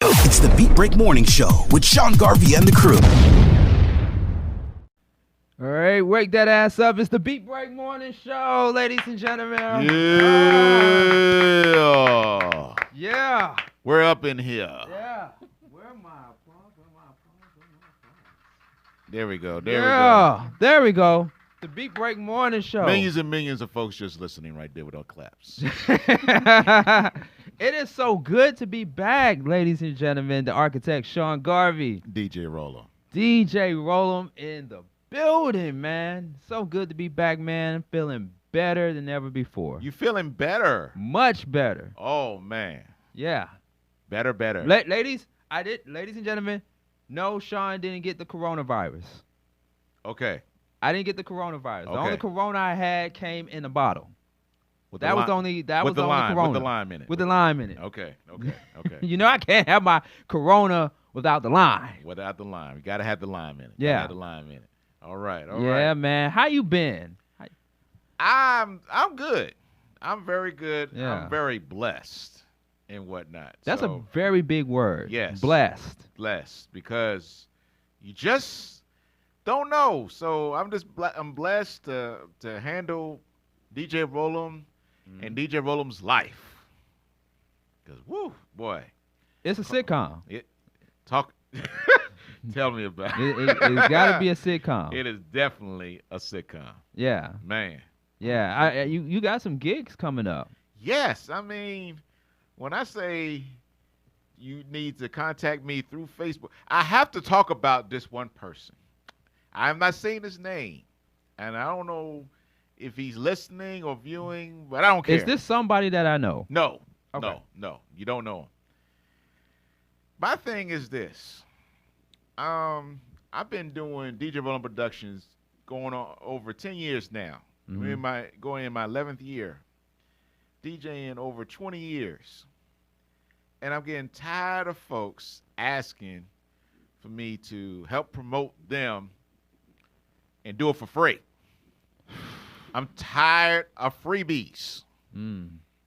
It's the Beat Break Morning Show with Sean Garvey and the crew. All right, wake that ass up. It's the Beat Break Morning Show, ladies and gentlemen. Yeah. Yeah. We're up in here. Yeah. Where am I? Where am I? There we go. There we go. The Beat Break Morning Show. Millions and millions of folks just listening right there with our claps. It is so good to be back, ladies and gentlemen. The architect, Sean Garvey. DJ Roller. DJ Roll'em in the building, man. So good to be back, man. Feeling better than ever before. You feeling better? Much better. Oh, man. Yeah. Better. Ladies and gentlemen, no, Sean didn't get the coronavirus. Okay. I didn't get the coronavirus. The Okay. only corona I had came in a bottle. With That was the only corona. With the lime in it. With the lime in it. Okay. You know I can't have my corona without the lime. Without the lime. You got to have the lime in it. Yeah. Gotta have the lime in it. All right. Yeah, man. How you been? I'm good. I'm very good. Yeah. I'm very blessed and whatnot. That's So, a very big word. Yes. Blessed. blessed because you just don't know. So I'm blessed to handle DJ Roll'em and DJ Roll'em's life. Because boy, It's a sitcom. Tell me about It's got to be a sitcom. It is definitely a sitcom, Yeah. man. Yeah. You got some gigs coming up. Yes, I mean, when I say you need to contact me through Facebook, I have to talk about this one person. I'm not saying his name, and I don't know if he's listening or viewing, but I don't care. Is this somebody that I know? No, Okay. no, you don't know him. My thing is this. I've been doing DJ Roll'em Productions going on over 10 years now. Mhm. Going in my 11th year. DJing over 20 years. And I'm getting tired of folks asking for me to help promote them and do it for free. I'm tired of freebies.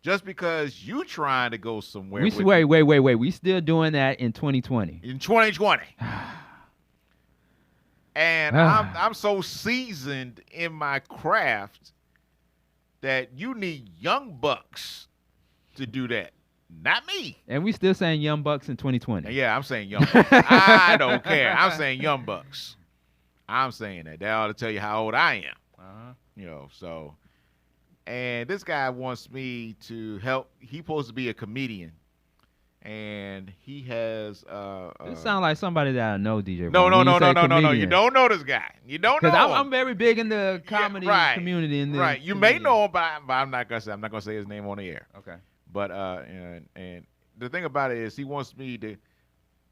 Just because you trying to go somewhere Wait. We still doing that in 2020. in 2020. And I'm so seasoned in my craft that you need young bucks to do that. Not me. And we still saying Young Bucks in 2020. Yeah, I'm saying young bucks. I don't care. I'm saying young bucks. I'm saying that. That ought to tell you how old I am. You know, so. And this guy wants me to help. He's supposed to be a comedian. And he has. This sounds like somebody that I know, DJ. No. When you say You comedian. don't know this guy. You don't know Because him. I'm very big in the comedy community. In the Right. You may know him, but I'm not gonna say. I'm not gonna say his name on the air. Okay. But and the thing about it is, he wants me to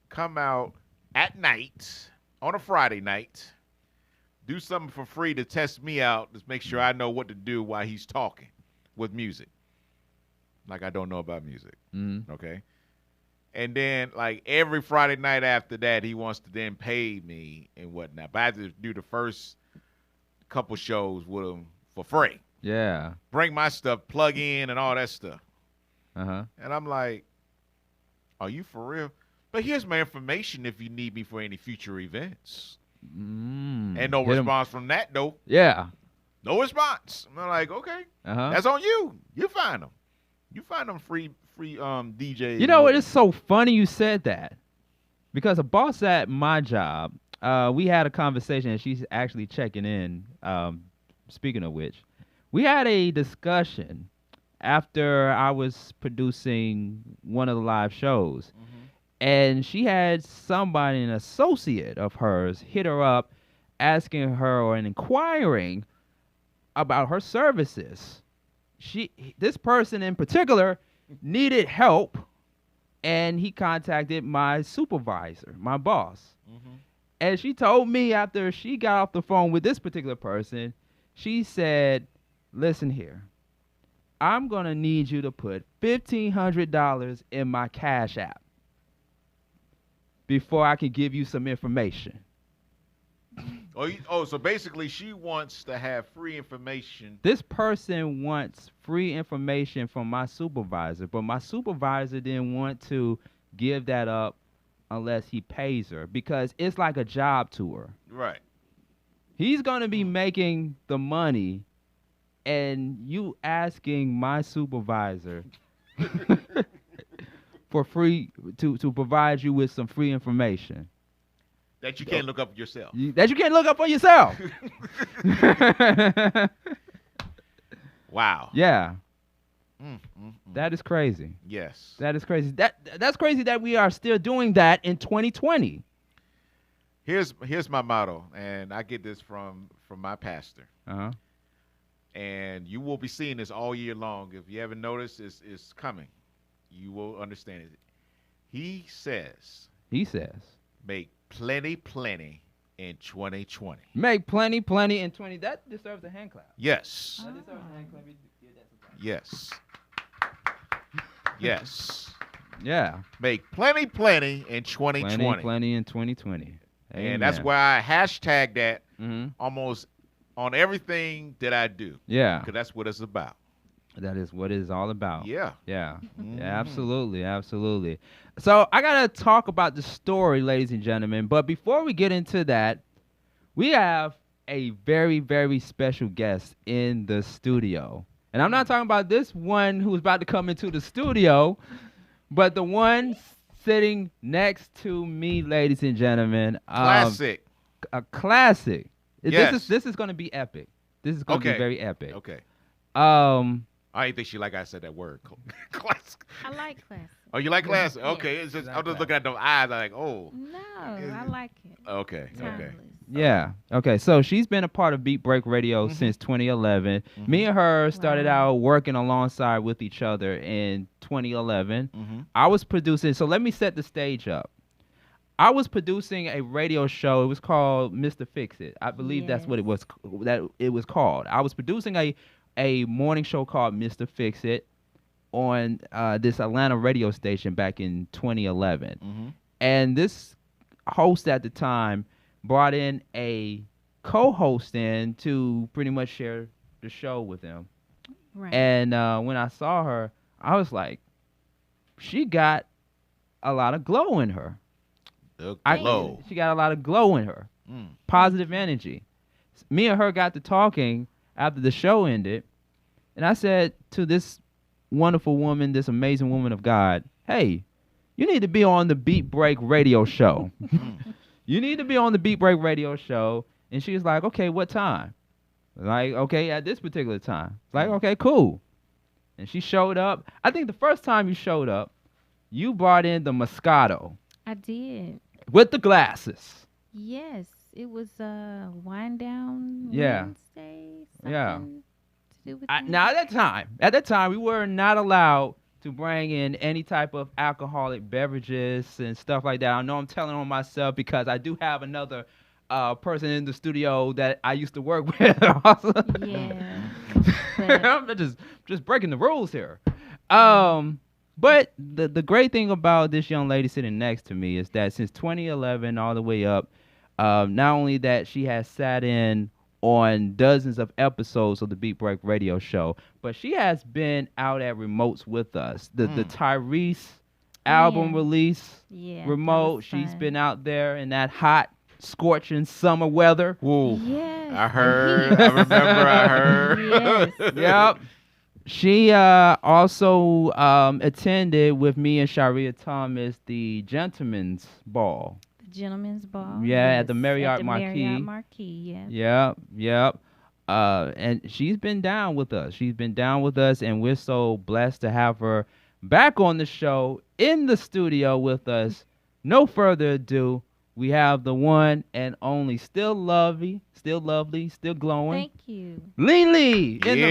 come out at night on a Friday night, do something for free to test me out, to make sure I know what to do while he's talking with music. Like I don't know about music. Mm-hmm. Okay. And then, like, every Friday night after that, he wants to then pay me and whatnot. But I have to do the first couple shows with him for free. Yeah. Bring my stuff, plug in, and all that stuff. Uh-huh. And I'm like, are you for real? But here's my information if you need me for any future events. And no Hit 'em. response from that, though. Yeah. No response. I'm like, okay, Uh-huh. that's on you. You find them. You find them free DJs. You know, it is so funny you said that. Because a boss at my job, we had a conversation, and she's actually checking in, speaking of which. We had a discussion after I was producing one of the live shows. And she had somebody, an associate of hers, hit her up asking her or inquiring about her services. This person in particular needed help, and he contacted my supervisor, my boss. And she told me after she got off the phone with this particular person, she said, listen here, I'm going to need you to put $1,500 in my Cash App before I can give you some information. So basically she wants to have free information. This person wants free information from my supervisor, but my supervisor didn't want to give that up unless he pays her, because it's like a job to her. Right. He's going to be making the money, and you asking my supervisor for free to provide you with some free information That you can't look up yourself. that you can't look up for yourself. Wow. Yeah, Mm. that is crazy. Yes. That is crazy. That's crazy that we are still doing that in 2020. Here's my motto, and I get this from my pastor. Uh-huh. And you will be seeing this all year long. If you haven't noticed, it's coming. You will understand it. He says, He says, make plenty in 2020. make plenty in 20. That deserves a hand clap. Yes. That deserves a hand clap. Give that some clap. Yes. Yes. Yeah. Make plenty in 2020. Plenty in 2020. And that's why I hashtag that Mm-hmm. almost on everything that I do. Yeah. Because that's what it's about. That is what it's all about. Yeah. Yeah. Mhm. Yeah, absolutely. Absolutely. So I got to talk about the story, ladies and gentlemen. But before we get into that, we have a very, very special guest in the studio. And I'm not talking about this one who's about to come into the studio, but the one sitting next to me, ladies and gentlemen. Classic. A classic. Yes. This is going to be epic. This is going to Okay. be very epic. Okay. I I didn't think she like I said that word. Classic. I like classic. Oh, you like classic? Yeah. Okay. It's just, Like I'm just classic. looking at those eyes. I'm like, oh. No, I like it. Okay. Okay. Timeless. Yeah. Okay. So she's been a part of Beat Break Radio since 2011. Me and her started Wow. out working alongside with each other in 2011. Mm-hmm. I was producing. So let me set the stage up. I was producing a radio show. It was called Mr. Fix It. I believe that's what it was. That it was called. I was producing a morning show called Mr. Fix It on this Atlanta radio station back in 2011. Mm-hmm. And this host at the time brought in a co-host in to pretty much share the show with him. Right. And when I saw her, I was like, she got a lot of glow in her. The I- glow. She got a lot of glow in her. Mm. Positive energy. Me and her got to talking after the show ended, and I said to this wonderful woman, this amazing woman of God, hey, you need to be on the Beat Break radio show. You need to be on the Beat Break radio show. And she was like, okay, what time? Like, okay, at this particular time. Like, okay, cool. And she showed up. I think the first time you showed up, you brought in the Moscato I did. with the glasses. Yes, it was wind down Yeah. Wednesday. Yeah. Something to do with that? Now, at that time, we were not allowed to bring in any type of alcoholic beverages and stuff like that. I know I'm telling on myself because I do have another person in the studio that I used to work with. Also. Yeah. But I'm just breaking the rules here. But the great thing about this young lady sitting next to me is that since 2011 all the way up, not only that she has sat in on dozens of episodes of the Beat Break radio show, but she has been out at remotes with us. The Tyrese album Yeah. release yeah, that remote, was she's fun. been out there in that hot, scorching summer weather. Whoa. Yes. I heard. I remember. I heard. Yes. Yep. She also attended with me and Sharia Thomas the Gentleman's Ball. The Gentleman's Ball. Yeah, at the yes, Marriott at the Marquis. Marriott Marquis, yeah. Yep. And she's been down with us. And we're so blessed to have her back on the show in the studio with us. No further ado, we have the one and only, still lovely, still glowing, Thank you. Lily in the building.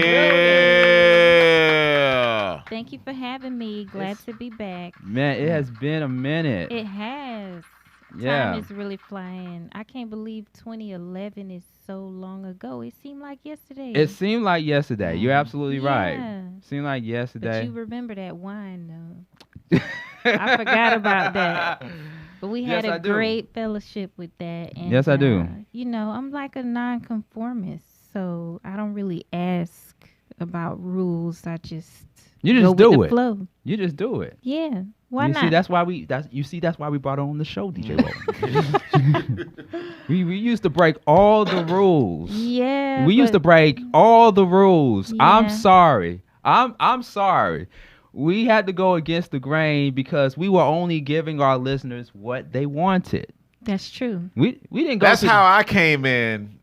Yeah. Thank you for having me. Glad to be back. Man, it has been a minute. It has. Yeah. Time is really flying. I can't believe 2011 is so long ago. It seemed like yesterday. It seemed like yesterday. You're absolutely right. Yeah. Seemed like But yesterday. you remember that wine, though. I forgot about that. But we had Yes, I a do. great fellowship with that. And, Yes, I do. You know, I'm like a nonconformist, so I don't really ask about rules. I just You go just with do the it. flow. You just do it. Yeah. Why you not? see, that's why we brought her on the show, DJ Roll. we used to break all the rules. Yeah. We used to break all the rules. I'm Yeah. sorry. I'm sorry. We had to go against the grain because we were only giving our listeners what they wanted. That's true. We didn't go. That's how I came in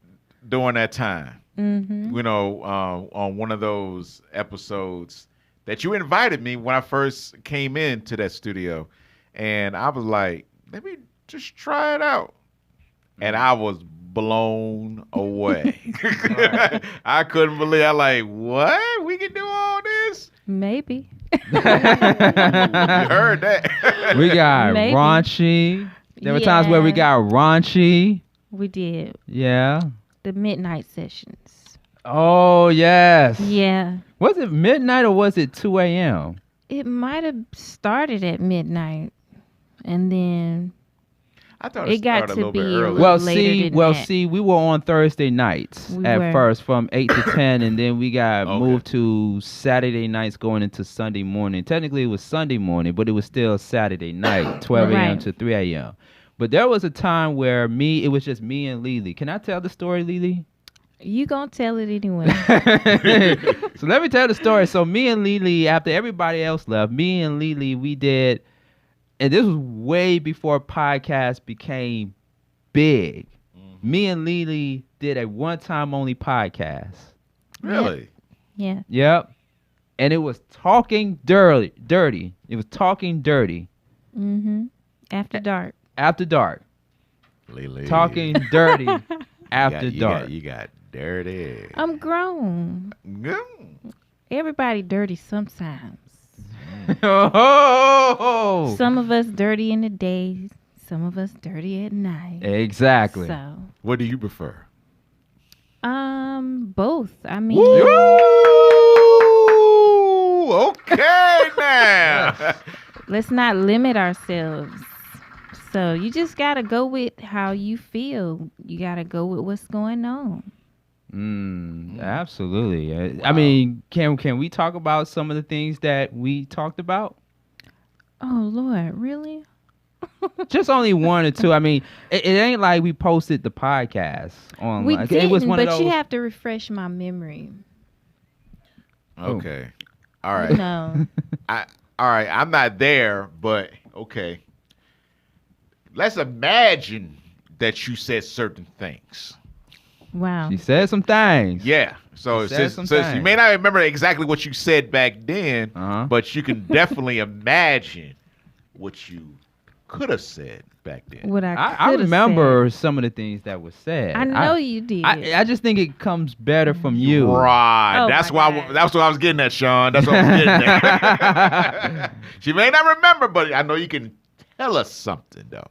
during that time. Mm-hmm. You know, on one of those episodes that you invited me when I first came into that studio. And I was like, let me just try it out. And I was blown away. I couldn't believe. I like, what? We can do all this? Maybe. You heard that. We got Maybe. raunchy. There were times where we got raunchy. We did. Yeah. The midnight sessions. Oh, yes. Yeah. Was it midnight or was it 2 a.m.? It might have started at midnight. And then I thought it got started a to little be bit a early. little Well, later than that. we were on Thursday nights We at were. first from 8 to 10, and then we got Okay. moved to Saturday nights going into Sunday morning. Technically, it was Sunday morning, but it was still Saturday night, 12 a.m. Right. to 3 a.m. But there was a time where it was just me and Lily. Can I tell the story, Lily? You gonna tell it anyway. So let me tell the story. So me and Lily, after everybody else left, me and Lily, we did, and this was way before podcasts became big. Me and Lily did a one-time only podcast. Really? Yeah. Yep. And it was talking dirty. It was talking dirty. Mm-hmm. After dark. After dark. Lily. Talking dirty after dark. You got dirty. I'm grown. Mm. Everybody dirty sometimes. Oh! Some of us dirty in the day. Some of us dirty at night. Exactly. So, What do you prefer? both. I mean, Ooh, okay now. let's not limit ourselves. So you just gotta go with how you feel. You gotta go with what's going on. Absolutely. I mean, can we talk about some of the things that we talked about? Oh Lord, really? Just only one or two. I mean, it ain't like we posted the podcast online. We it didn't, was one but of those. you have to refresh my memory. Okay. All right. No. All right. I'm not there, but okay. Let's imagine that you said certain things. Wow. She said some things. Yeah. So You said since some you things. may not remember exactly what you said back then, Uh-huh. but you can definitely imagine what you could have said back then. What I I coulda remember some of the things that were said. said. I know you did. I just think it comes better from you. Right. Oh That's my why. God. That's what I was getting at, Sean. That's what I was getting at. She may not remember, but I know you can tell us something though.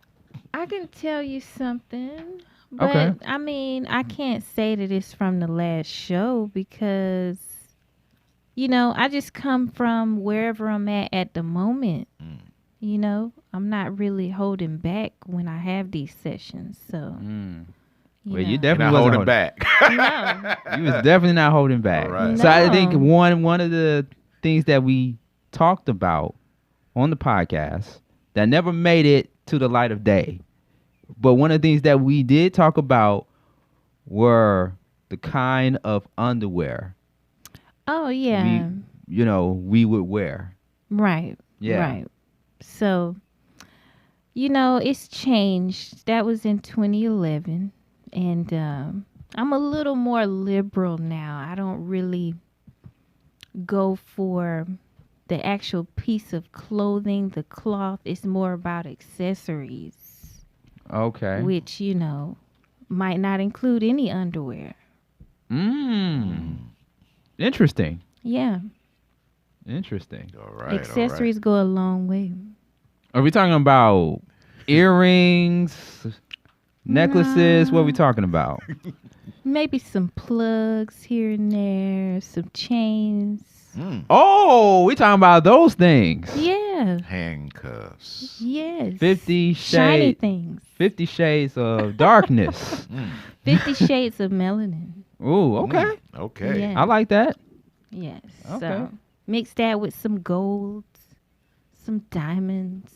I can tell you something, but Okay. I mean, I can't say that it's from the last show because, I just come from wherever I'm at the moment. I'm not really holding back when I have these sessions. So, Well, you You're definitely not wasn't holding back. No. You was definitely not holding back. All right. So I think No. one of the things that we talked about on the podcast that never made it to the light of day, but one of the things that we did talk about were the kind of underwear Oh, yeah. we would wear. Right. Yeah. Right. So, it's changed. That was in 2011. And I'm a little more liberal now. I don't really go for the actual piece of clothing, the cloth. It's more about accessories, Okay. which, might not include any underwear. Interesting. Yeah. Interesting. All right. Accessories go a long way. Are we talking about earrings, necklaces? What are we talking about? Maybe some plugs here and there, some chains. Oh, we talking about those things. Yeah. Handcuffs. Yes. 50 shiny shades. things. 50 Shades of Darkness. 50 shades of melanin. Ooh, okay. Okay. Yeah. I like that. Yes. Okay. So mix that with some golds, some diamonds.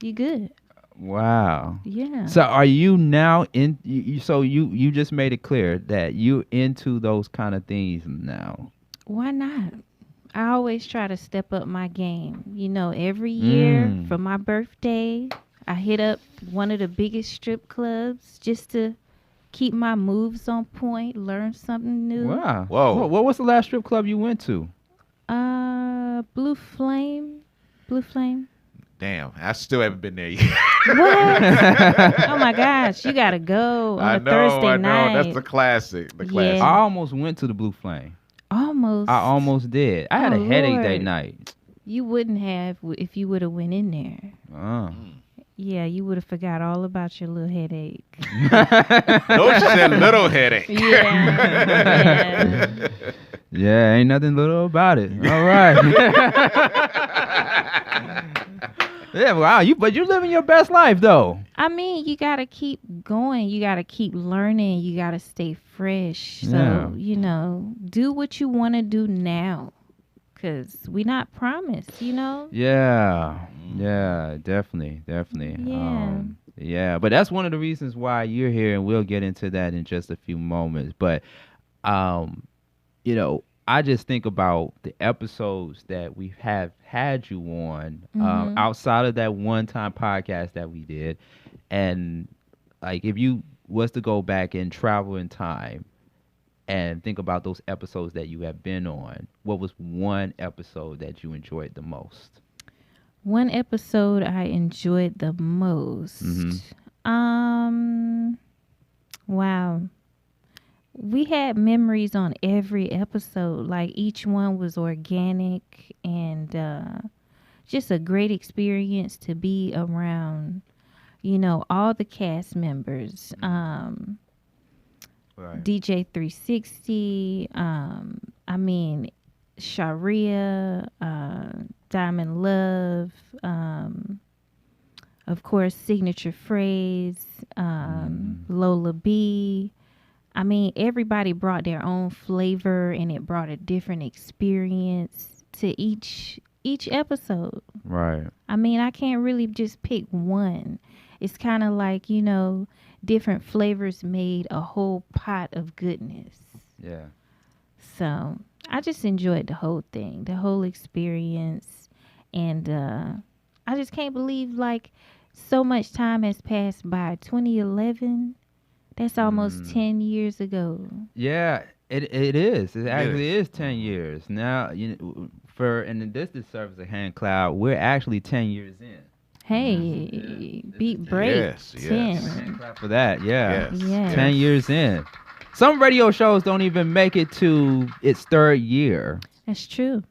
You good. Wow. Yeah. So are you now in? So you just made it clear that you into those kind of things now. Why not? I always try to step up my game. Every year for my birthday, I hit up one of the biggest strip clubs just to keep my moves on point, learn something new. Wow. Whoa. What was the last strip club you went to? Blue Flame. Blue Flame. Damn, I still haven't been there yet. What? Oh my gosh, you gotta go on a Thursday night. That's the classic. The classic. Yeah. I almost went to the Blue Flame. Almost. I almost did. I had a headache that Lord. night. You wouldn't have if you would have went in there. Yeah, you would have forgot all about your little headache. No, she said little headache. Yeah. Yeah, ain't nothing little about it. All right. Yeah, wow. But you're living your best life though. I mean, you gotta keep going. You gotta keep learning. You gotta stay fresh. So do what you want to do now, cause we not promised. Yeah, definitely. Yeah. Yeah, but that's one of the reasons why you're here, and we'll get into that in just a few moments. But, I just think about the episodes that we have had you on outside of that one-time podcast that we did, and like if you was to go back and travel in time and think about those episodes that you have been on, what was one episode that you enjoyed the most? One episode I enjoyed the most. Wow. We had memories on every episode. Like each one was organic and just a great experience to be around, all the cast members. Right. DJ 360, Sharia, Diamond Love, of course, Signature Phrase, Lola B. I mean, everybody brought their own flavor, and it brought a different experience to each episode. Right. I mean, I can't really just pick one. It's kind of like, different flavors made a whole pot of goodness. Yeah. So I just enjoyed the whole thing, the whole experience. And I just can't believe like so much time has passed by. 2011, that's almost 10 years ago. Yeah, it is. It actually is 10 years. Now, and this serves a hand cloud, we're actually 10 years in. Hey, beat Breat. Yes. 10. Clap for that, yeah. Yes. 10 years in. Some radio shows don't even make it to its third year. That's true.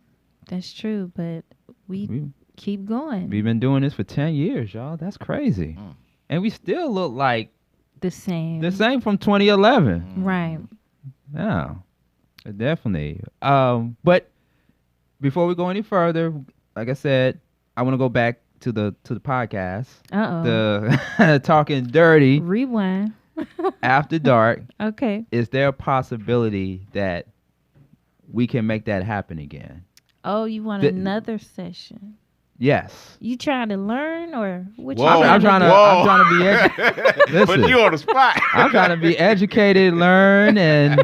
But we keep going. We've been doing this for 10 years, y'all. That's crazy. And we still look like The same. from 2011. Right. Yeah, definitely. But before we go any further, like I said, I want to go back to the podcast. The Talking Dirty Rewind. After Dark. Okay. Is there a possibility that we can make that happen again? Oh, you want another session? Yes. You trying to learn or what? Whoa. I'm trying to be educated. Put you on the spot. I'm trying to be educated, learn, and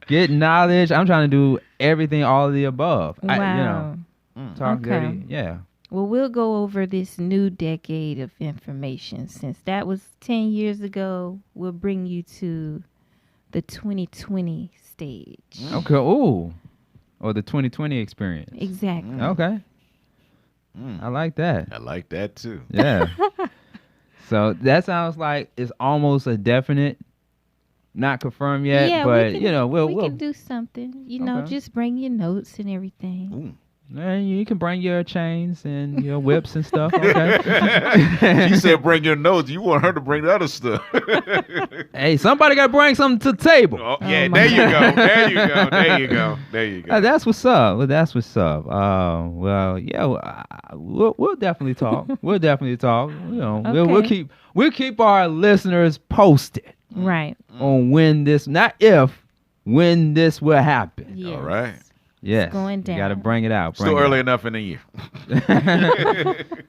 get knowledge. I'm trying to do everything, all of the above. Wow. Talk Okay. dirty. Yeah. Well, we'll go over this new decade of information. Since that was 10 years ago, we'll bring you to the 2020 stage. Okay. Ooh. Or the 2020 experience. Exactly. Okay. I like that. I like that too. Yeah. So that sounds like it's almost a definite, not confirmed yet, Yeah, but we can, we'll can do something. Okay. Just bring your notes and everything. and you can bring your chains and your whips and stuff. Okay. She said bring your notes. You want her to bring the other stuff. Hey, somebody got to bring something to the table. Oh, yeah, there you go. There you go. There you go. There you go. That's what's up. Well, that's what's up. Well, yeah, we'll definitely talk. We'll definitely talk. We'll keep our listeners posted Right. on when this will happen. Yes. All right. Yes. It's going down. You got to bring it out. Still early enough in the year.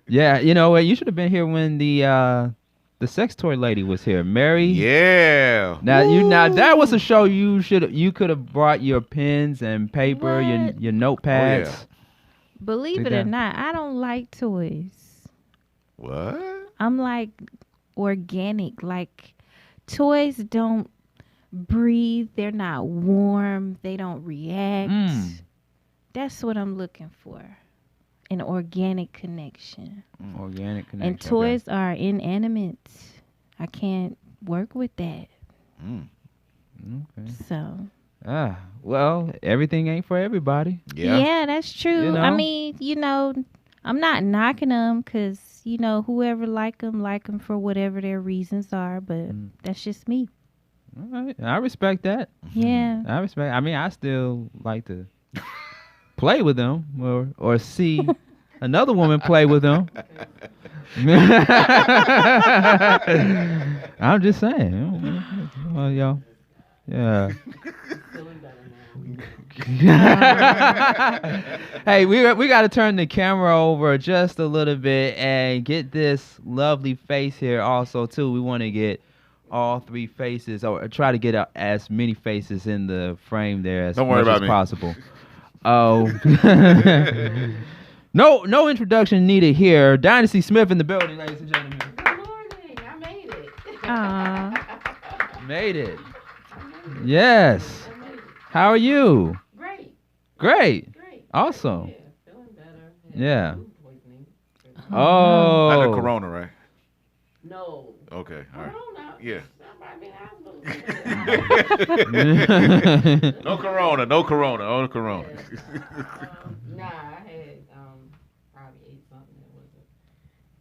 Yeah, you know what? You should have been here when the sex toy lady was here, Mary. Yeah. Now that was a show you could have brought your pens and paper, your notepads. Oh, yeah. Believe it or not, I don't like toys. What? I'm like organic. Like toys don't breathe. They're not warm. They don't react. That's what I'm looking for. An organic connection. Organic connection. And toys are inanimate. I can't work with that. Okay. So. Well, everything ain't for everybody. Yeah, that's true. You know? I mean, I'm not knocking them because, whoever like them for whatever their reasons are. But that's just me. All right. I respect that. Yeah. I mean, I still like to play with them or see another woman play with them. I'm just saying. Well, y'all. Yeah. Hey, we got to turn the camera over just a little bit and get this lovely face here also too. We want to get all three faces or try to get as many faces in the frame there as much as possible. Oh. No introduction needed here. Dynasty Smith in the building, ladies and gentlemen. Good morning. I made it. Made it. Yes. How are you? Great. Awesome. Yeah, feeling better. Yeah. Food poisoning. Oh. Not the corona, right? No. Okay. All right. Corona. Yeah. Somebody No corona. No corona. Nah, I had probably ate something that wasn't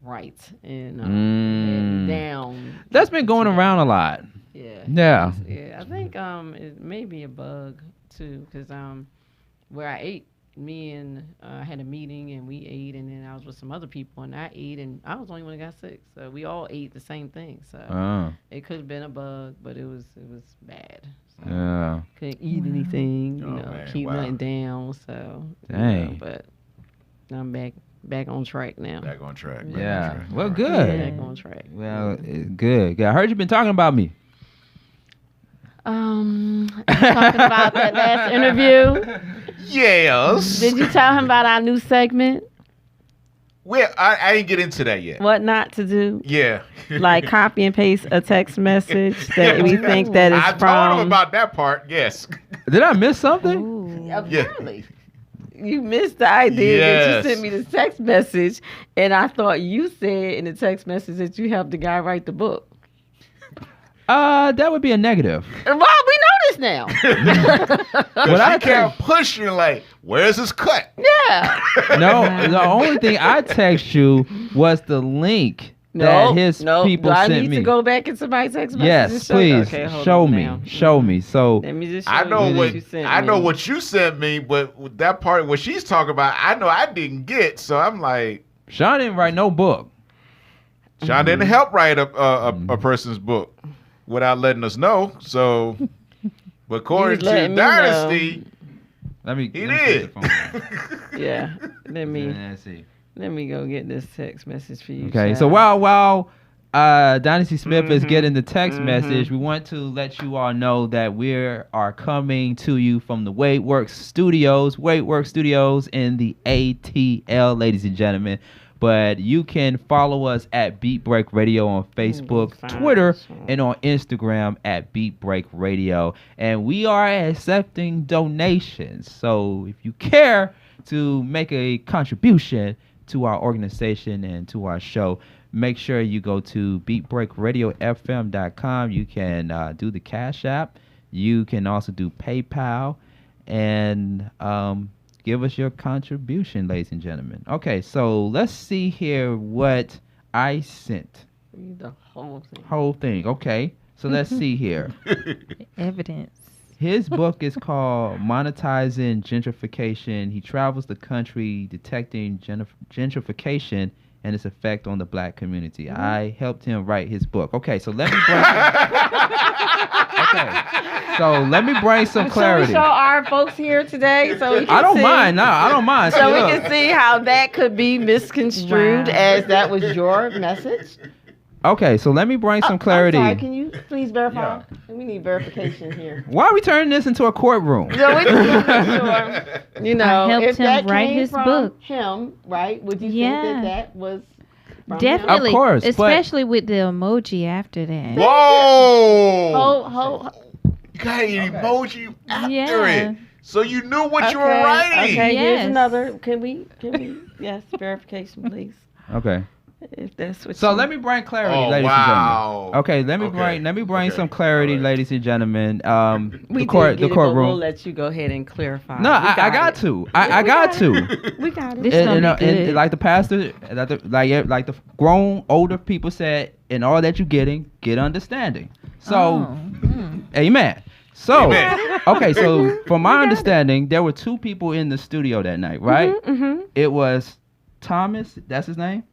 right and had me down. That's been going around a lot. Yeah. Yeah. I think it may be a bug too, because where I ate, me and I had a meeting and we ate, and then I was with some other people and I ate, and I was the only one that got sick. So we all ate the same thing. So it could have been a bug, but it was bad. So Yeah. couldn't eat anything, keep nothing down. So Dang. but I'm back on track now. Back on track. Yeah. Well, good. Back on track. Well, good. I heard you've been talking about me. Talking about that last interview. Yes. Did you tell him about our new segment? Well, I didn't get into that yet. What not to do? Yeah. Like copy and paste a text message that we think that is I from. told him about that part. Yes. Did I miss something? Ooh. Apparently. You missed the idea that you sent me this text message, and I thought you said in the text message that you helped the guy write the book. That would be a negative. Well, we know this now. But I kept pushing like, where's his cut? Yeah. No, the only thing I text you was the link that his people Do I sent need me. to go back in somebody's text message? Yes, please. Okay, hold show on me. now. Show me. So Let me just show I know you what you sent I know me. what you sent me, but with that part what she's talking about, I know I didn't get. So I'm like, Sean didn't write no book. Sean didn't help write a person's book without letting us know. So, but according to letting me Dynasty, Let me. he let me did. take the phone. Yeah. Let's see. Let me go get this text message for you. Okay, child. so while Dynasty Smith is getting the text message, we want to let you all know that we are coming to you from the WadeWorksStudios in the ATL, ladies and gentlemen. But you can follow us at Beat Break Radio on Facebook, Twitter, and on Instagram at Beat Break Radio. And we are accepting donations. So if you care to make a contribution to our organization and to our show, make sure you go to beatbreakradiofm.com. You can do the Cash App. You can also do PayPal. And give us your contribution, ladies and gentlemen. Okay, so let's see here what I sent. Read the whole thing. Whole thing. Okay, so let's see here. Evidence. His book is called Monetizing Gentrification. He travels the country detecting gentrification and its effect on the black community. I helped him write his book. Okay, so let me break Okay. So let me bring some Shall we clarity. show our folks here today so we can I don't see, mind. No, I don't mind. So See, we look. can see how that could be misconstrued Wow. as that was your message. Okay, so let me bring some clarity. I'm sorry, can you please verify? Yeah. We need verification here. Why are we turning this into a courtroom? So we just want to make sure, you know, I helped if him that write came his from book. him, right? Would you Yeah. think that was from Definitely. Of course, but- Especially with the emoji after that. Whoa! Him? You got an emoji after Yeah. it. So you knew what you were writing. Okay, here's Yes. another. Can we, yes, verification, please. Okay. If that's what So you let me bring clarity, Oh, ladies wow. and gentlemen. Okay, let me bring some clarity, All right. ladies and gentlemen. We The court, did get the it, but courtroom. we'll let you go ahead and clarify. No, We I got it. to. I got to. We got it. This gonna be good. And like the pastor, like the grown older people said, in all that you're getting, get understanding. So, Oh, amen. So, Amen. okay, so from my understanding, there were two people in the studio that night, right? Mm-hmm. It was Thomas, that's his name,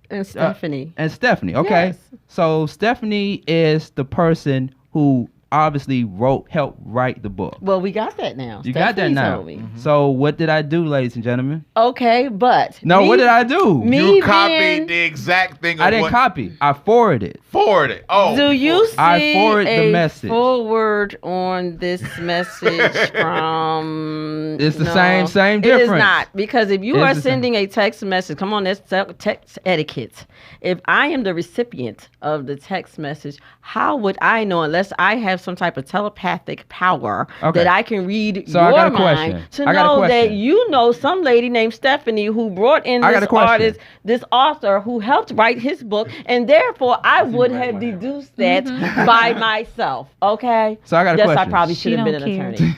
And Stephanie. and Stephanie. Okay, Yes. so Stephanie is the person who obviously helped write the book. Well, we got that now. You got that Stephanie now. told me. So what did I do, ladies and gentlemen? Okay, but No, what did I do? Me You copied being- the exact thing. I didn't copy. I forwarded. Forwarded. Oh. Do you see I forward the a message. full word on this message from? It's the No, same It is difference. not, because if you It's are the same. sending a text message, come on, that's text etiquette. If I am the recipient of the text message, how would I know, unless I have some type of telepathic power, Okay. that I can read So I your got a mind question. to I got a know that question. you know some lady named Stephanie who brought in I got this a question. artist, this author who helped write his book, and therefore I would have deduced that by myself. Okay. So I got a yes, question. I probably She should have been an don't care. attorney.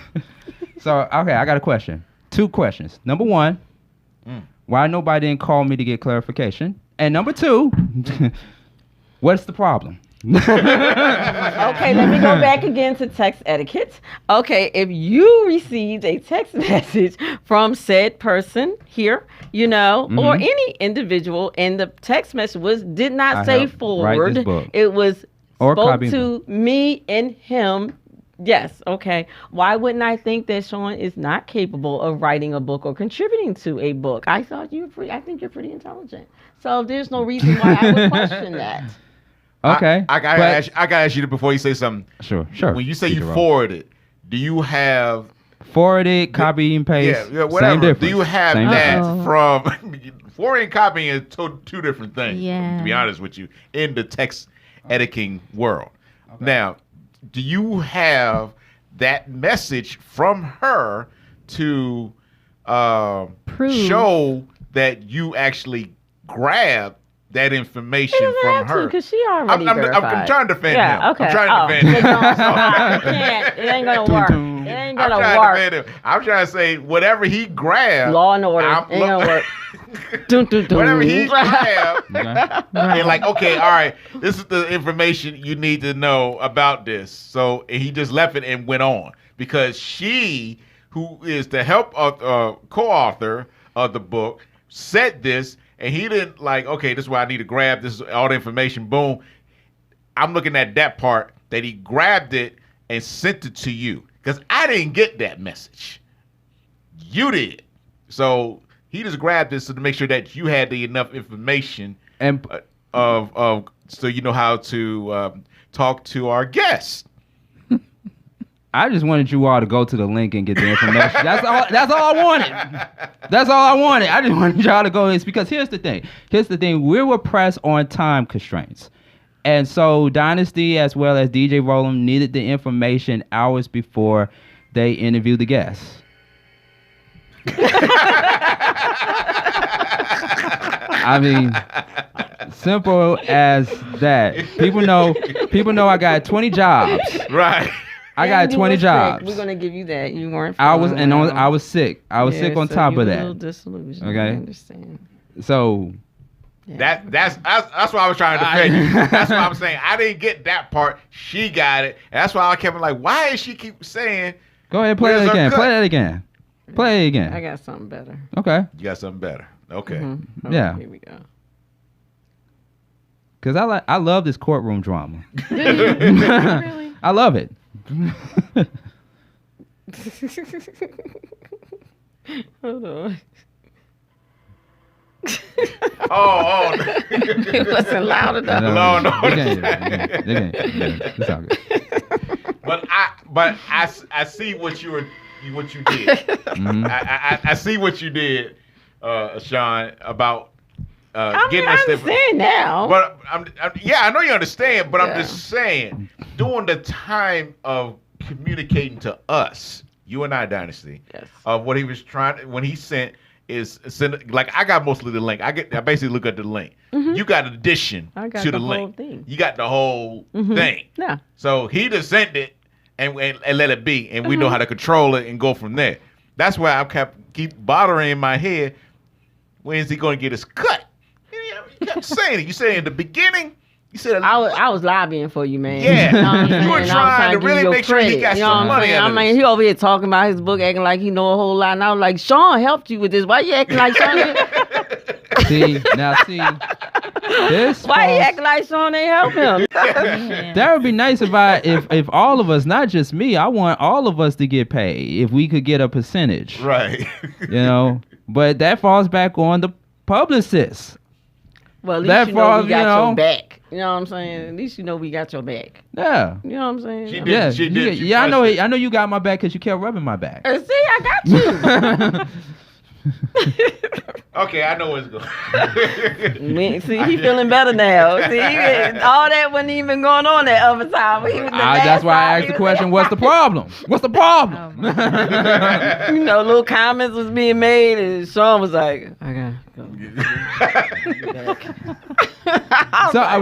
So okay, I got a question. Two questions. Number one, why nobody didn't call me to get clarification? And number two, what's the problem? Okay, let me go back again to text etiquette. Okay, if you received a text message from said person here, you know, or any individual, and the text message did not I say helped write forward, this book. it was Or spoke copy to me and him. Yes, okay. Why wouldn't I think that Sean is not capable of writing a book or contributing to a book? I think you're pretty intelligent. So there's no reason why I would question that. Okay. I gotta but- ask you before you say something. Sure. When you say Keep you it rolling. forwarded, do you have Forwarded, copy and paste. yeah, whatever. Same difference. Do you have Same that difference. from forwarding and copying is two different things? Yeah. To be honest with you, in the text etiquette world. Now, do you have that message from her to Prove. show that you actually grabbed that information from her? Because she already I'm verified. trying to defend him. Okay. I'm trying to defend him. You can't. It ain't gonna work. It ain't I'm gonna trying work. to defend him. I'm trying to say whatever he grabbed. Law and order. I'm- Ain't gonna work. Dun, dun, dun. Whatever he grabbed. Okay. And like, okay, all right, this is the information you need to know about this. So and he just left it and went on because she, who is the co-author of the book, said this, and he didn't like. Okay, this is what I need to grab. This is all the information. Boom. I'm looking at that part that he grabbed it and sent it to you because I didn't get that message. You did. So he just grabbed this to make sure that you had the enough information And of so you know how to talk to our guests. I just wanted you all to go to the link and get the information. That's all I wanted. That's all I wanted. I just wanted y'all to go. It's because here's the thing. We were pressed on time constraints. And so Dynasty as well as DJ Roland needed the information hours before they interviewed the guests. I mean, simple as that. People know I got 20 jobs. Right. I got And you 20 were sick. jobs. We're gonna give you that. You weren't. I was feeling well. I was sick. I was sick on so top you of were that. A little disillusioned. Okay. I understand. So Yeah. That's what I was trying to defend you. That's what I'm saying. I didn't get that part. She got it. And that's why I kept like, why is she keep saying? go ahead, play Where's it our again. cut? Play that again. Play it again. I got something better. Okay. You got something better. Okay. Mhm. Oh, Yeah. Here we go. Cause I love this courtroom drama. Really? I love it. Hold on. Oh. It wasn't loud enough. No. It's all good. But I see what you did. Mm-hmm. I see what you did, Sean, about I getting us there. understand now. But I know you understand. But I'm just saying, during the time of communicating to us, you and I, Dynasty, of what he was when he sent like I got mostly the link. I basically look at the link. Mm-hmm. You got addition to the link. Thing. You got the whole thing. Yeah. So he just sent it and let it be, and we know how to control it and go from there. That's why I keep bothering in my head. When is he going to get his cut? You kept saying it. You said in the beginning. You said I was lobbying for you, man. Yeah, you know what I'm you were saying? trying to really make sure he got some money out of this. He over here talking about his book, acting like he know a whole lot. And I was like, Sean helped you with this. Why you acting like Sean? See, this. Why you acting like Sean ain't help him? That would be nice if all of us, not just me, I want all of us to get paid if we could get a percentage. Right. But that falls back on the publicist. Well, at least you know we got your back. You know what I'm saying? At least you know we got your back. Yeah. You know what I'm saying? She did. Yeah, I know you got my back because you kept rubbing my back. See, I got you. Okay, I know what's going. See, he feeling better now. See, all that wasn't even going on that other time. That's why I asked the question, what's the problem? What's the problem? Little comments was being made, and Sean was like, I gotta go. So, I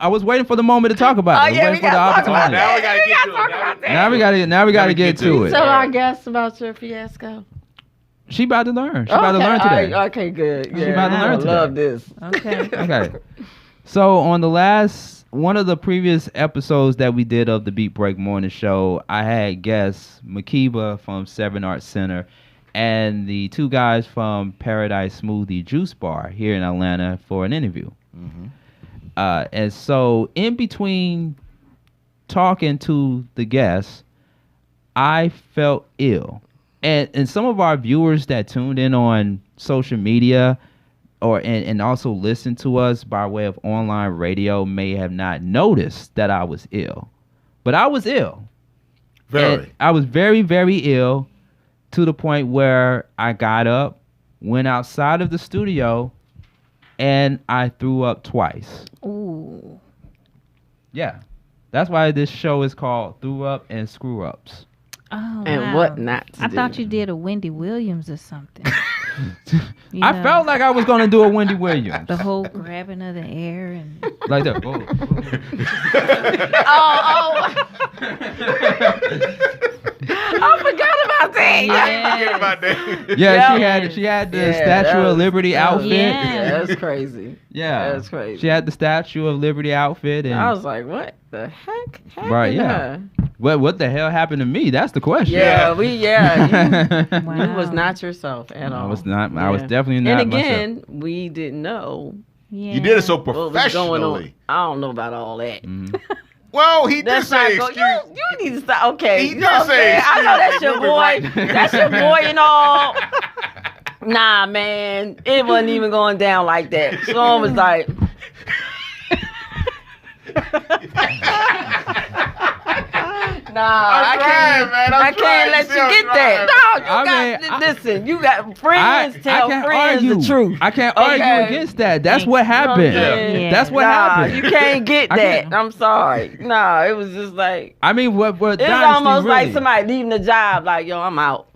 was waiting for the moment to talk about it. We gotta talk about that. Now we gotta get to it. So I guess about your fiasco. She about to learn. She about to learn today. Okay, good. Yeah, she about to learn today. I love this. Okay. So on one of the previous episodes that we did of the Beat Break Morning Show, I had guests Makiba from 7 Arts Center and the two guys from Paradise Smoothie Juice Bar here in Atlanta for an interview. Mm-hmm. And so in between talking to the guests, I felt ill. And some of our viewers that tuned in on social media and also listened to us by way of online radio may have not noticed that I was ill. But I was ill. Very. I was very, very ill to the point where I got up, went outside of the studio, and I threw up twice. Ooh. Yeah. That's why this show is called Threw Up and Screw Ups. Oh, and what not to I do. thought you did a Wendy Williams or something. I felt like I was going to do a Wendy Williams. The whole grabbing of the air and... Like that. I forgot about that. Yeah, she had the Statue of Liberty outfit. Yeah, that's crazy. Yeah. That's crazy. She had the Statue of Liberty outfit. And I was like, what the heck happened? Right, yeah. What the hell happened to me? That's the question. Yeah, Wow. You was not yourself at all. I was not. Yeah. I was definitely not. And again, myself. we didn't know. Yeah. You did it so What was professionally. going on. I don't know about all that. Mm-hmm. Well, he did say excuse. You need to stop. Okay, He did say I know that's your excuse. boy. Right. That's your boy and all. Nah, man, it wasn't even going down like that. Sean was like. I can't let you get that. No, listen, you got friends tell friends the truth. I can't argue against that. That's what happened. Yeah. That's what happened. You can't get that. I'm sorry. No, it was just like. I mean, what it's almost like somebody leaving the job, like, yo, I'm out.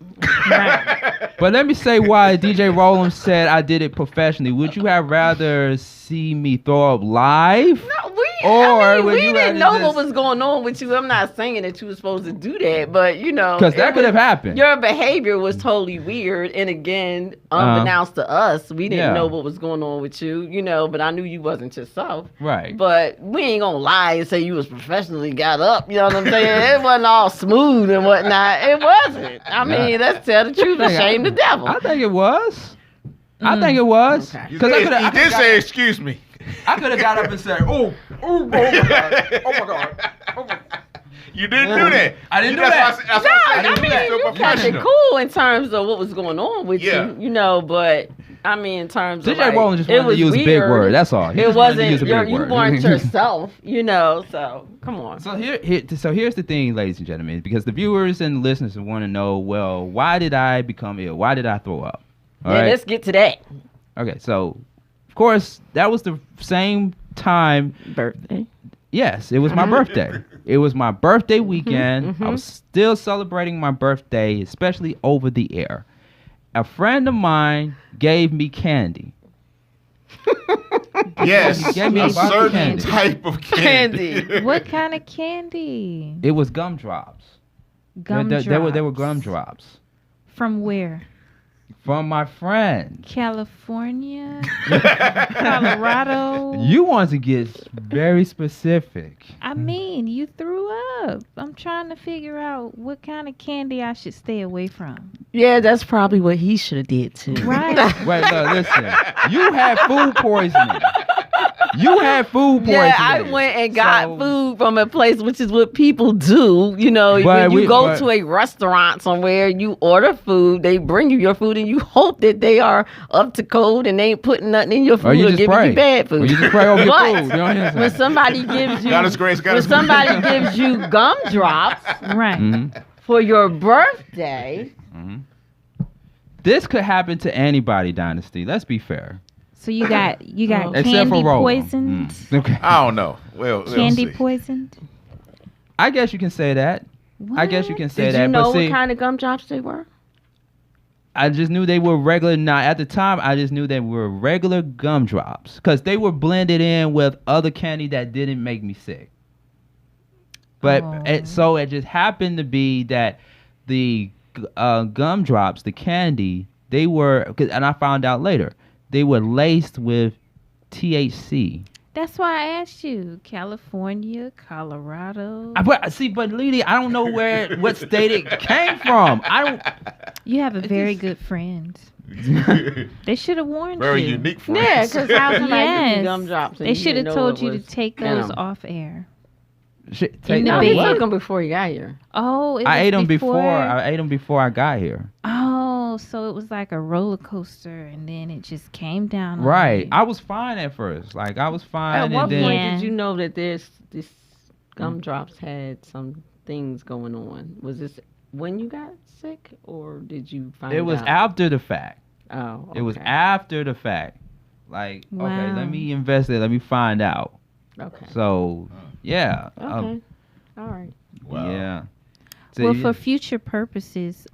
But let me say why DJ Rollins said I did it professionally. Would you have rather see me throw up live? No, we didn't know what was going on with you. I'm not saying that you were supposed to do that, but because that could have happened. Your behavior was totally weird, and again, unbeknownst to us, we didn't know what was going on with you. But I knew you wasn't yourself. Right. But we ain't gonna lie and say you was professionally got up. You know what I'm saying? It wasn't all smooth and whatnot. It wasn't. I mean, let's tell the truth and shame the devil. I think it was. I think it was. Okay. He did say excuse me. I could have got up and said, oh my God. You didn't do that. I didn't do That's that. why I said I you mean, still you kept it professional. cool in terms of what was going on with Yeah. you, but I mean, in terms of DJ Rowland just it wanted to was use a big weird. word. That's all. He It just wanted to wasn't use a big you word. weren't yourself, So come on. So here's the thing, ladies and gentlemen, because the viewers and listeners want to know, well, why did I become ill? Why did I throw up? All right. Let's get to that. Okay, so of course that was the same time. Birthday. Yes, it was my birthday. It was my birthday weekend. I was still celebrating my birthday, especially over the air. A friend of mine gave me candy. Yes, He gave me a a box of certain candy. type of candy. What kind of candy? It was gumdrops. Gumdrops. They were gumdrops From where? from my friend. California? Colorado? You want to get very specific. I mean, you threw up. I'm trying to figure out what kind of candy I should stay away from. Yeah, that's probably what he should have did too. Right. Wait, no, listen. You had food poisoning. You had food poisoning. Yeah, I went and got So- food from a place, which is what people do. But When you go but- to a restaurant somewhere, you order food, they bring you your food, and you hope that they are up to code and they ain't putting nothing in your food Or you or just giving pray. you bad food. Or you just pray over your But food. You know what I'm saying? when somebody gives you, God is grace, God when is grace. somebody gives you gumdrops Right. Mhm. for your birthday, This could happen to anybody, Dynasty. Let's be fair. So you got Except candy for Roland. poisoned? Okay. I don't know. Well, we'll Candy see. poisoned? I guess you can say that. I guess you can say did that. you know but see, what kind of gumdrops they were? I just knew they were regular. Now, at the time, I just knew they were regular gumdrops because they were blended in with other candy that didn't make me sick. But Oh. it just happened to be that the gumdrops, the candy, they were, and I found out later, they were laced with THC. That's why I asked you. California, Colorado. But Lily, I don't know what state it came from. I don't. You have a It very just- good friend. They should have warned Very you. unique friends. Yeah, because how somebody give you Yes. gumdrops? and They you should have didn't know told it you to was take in those 'em. off air. Shit, In the No, no, he bed. took them before he got here. Oh, it was I ate them before. I ate them before I got here. Oh, so it was like a roller coaster, and then it just came down. on Right. you. I was fine at first. Like I was fine, At and what then point Yeah. did you know that this gumdrops had some things going on? Was this when you got sick, or did you find it was out? after the fact. Oh, It was okay. after the fact. Like, okay, Wow. let me investigate. Let me find out. Okay. So, yeah. Okay. All right. Wow. Yeah. So Well, you- for future purposes,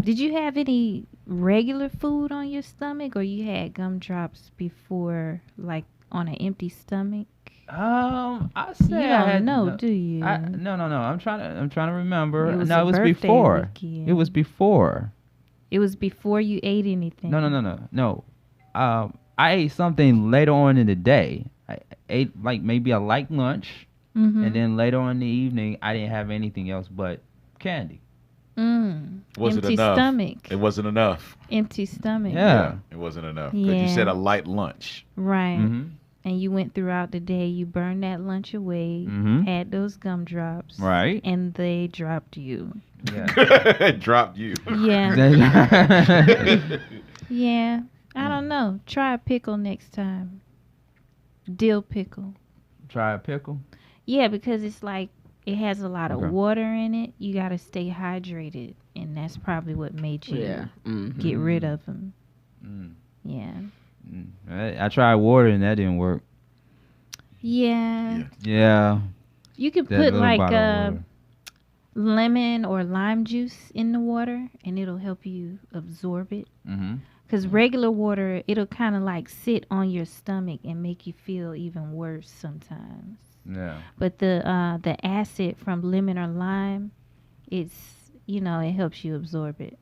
did you have any regular food on your stomach, or you had gumdrops before, like on an empty stomach? I say You I don't had know, do you? No. I'm trying to remember. It was No, a it was birthday before. weekend. It was before. It was before you ate anything. No. I ate something later on in the day. I ate like maybe a light lunch, Mm-hmm. and then later on in the evening, I didn't have anything else but candy. Was it Empty enough? stomach. It wasn't enough. Empty stomach. Yeah. It wasn't enough. Because Yeah. you said a light lunch. Right. Mm-hmm. And you went throughout the day. You burned that lunch away. Mhm. Had those gumdrops. Right. And they dropped you. Yeah. It dropped you. Yeah. Then- Yeah. I don't know. Try a pickle next time. Dill pickle. Try a pickle. Yeah, because it's like it has a lot Okay. of water in it. You got to stay hydrated, and that's probably what made you Yeah. Mm-hmm. get rid of them. Mm. Yeah. I tried water and that didn't work. Yeah. Yeah. You could That put little like bottle of water. lemon or lime juice in the water, and it'll help you absorb it. Mm-hmm. Because regular water, it'll kind of like sit on your stomach and make you feel even worse sometimes. Yeah. But the acid from lemon or lime, it helps you absorb it.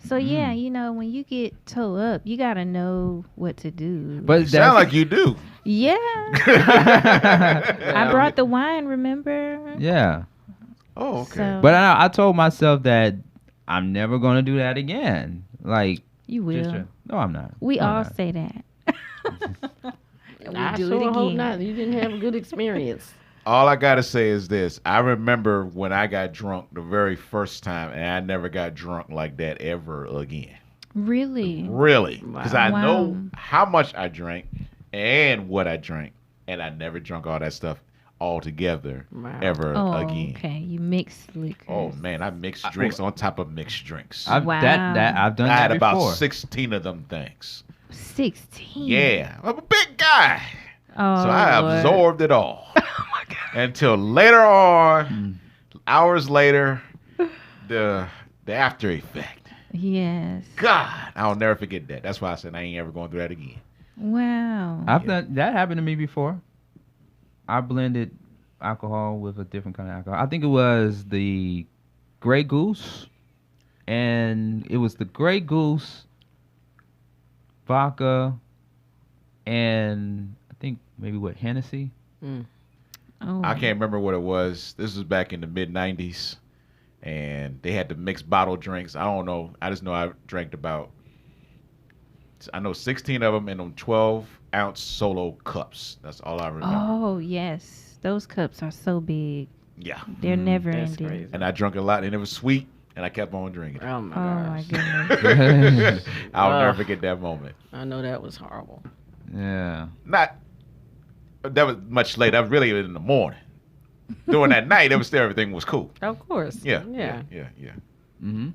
So yeah, when you get toe up, you gotta know what to do. But Sound like you do. Yeah, I brought the wine. Remember? Yeah. Oh, okay. So But I told myself that I'm never gonna do that again. Like, you will. no, I'm not. We I'm all not. say that. And we I do sure it hope again. not. You didn't have a good experience. All I gotta say is this: I remember when I got drunk the very first time, and I never got drunk like that ever again. Really? Really, because I Wow. know how much I drank and what I drank, and I never drunk all that stuff all together Wow. ever Oh, again. okay. You mix liquors. Oh man, I mixed drinks on top of mixed drinks. I've Wow. I've done I that had before. about 16 of them things. 16. Yeah, I'm a big guy, Oh, so I Lord. absorbed it all. Until later on, hours later, the after effect. Yes. God, I'll never forget that. That's why I said I ain't ever going through that again. Wow. I've done that happened to me before. I blended alcohol with a different kind of alcohol. I think it was the Grey Goose, and it was the Grey Goose, vodka, and I think maybe Hennessy. Oh. I can't remember what it was. This was back in the mid '90s, and they had the mixed bottle drinks. I don't know. I just know I drank about. I know 16 of them in them 12-ounce solo cups. That's all I remember. Oh, yes. Those cups are so big. Yeah, They're never That's ending. crazy. and I drank a lot, and it was sweet, and I kept on drinking. Oh my Oh, my gosh. goodness. I'll never Ugh. forget that moment. I know that was horrible. Yeah. Not that was much later. That was really in the morning. During that night, it was still everything was cool. Of course. Yeah, Yeah. yeah. Mm-hmm.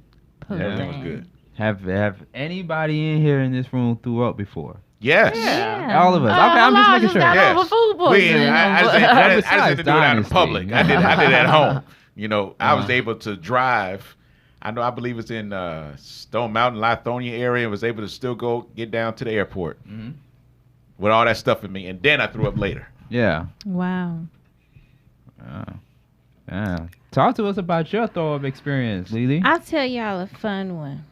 Everything was Dang. good. Have anybody in here in this room threw up before? Yes. Yeah. All of us. Okay, I'm just making sure. got Yes. over food poisoning. I just didn't Besides do it out in Dynasty. public. I did it at home. You know, I was Uh-huh. able to drive. I believe it's in Stone Mountain, Lithonia area. Was able to still go get down to the airport Mhm. with all that stuff in me, and then I threw up later. Yeah. Wow. Yeah. Talk to us about your throw up experience, Lily. I'll tell y'all a fun one.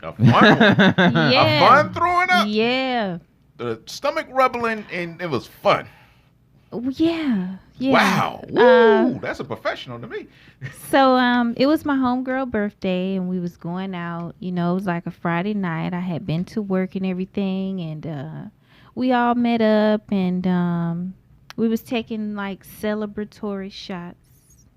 A fun one. Yeah. A fun throwing up. Yeah. The stomach rubbling, and it was fun. Yeah. Yeah. Wow. Uh, Woo, that's a professional to me. So it was my homegirl birthday and we was going out, you know, it was like a Friday night. I had been to work and everything, and we all met up, and we was taking like celebratory shots,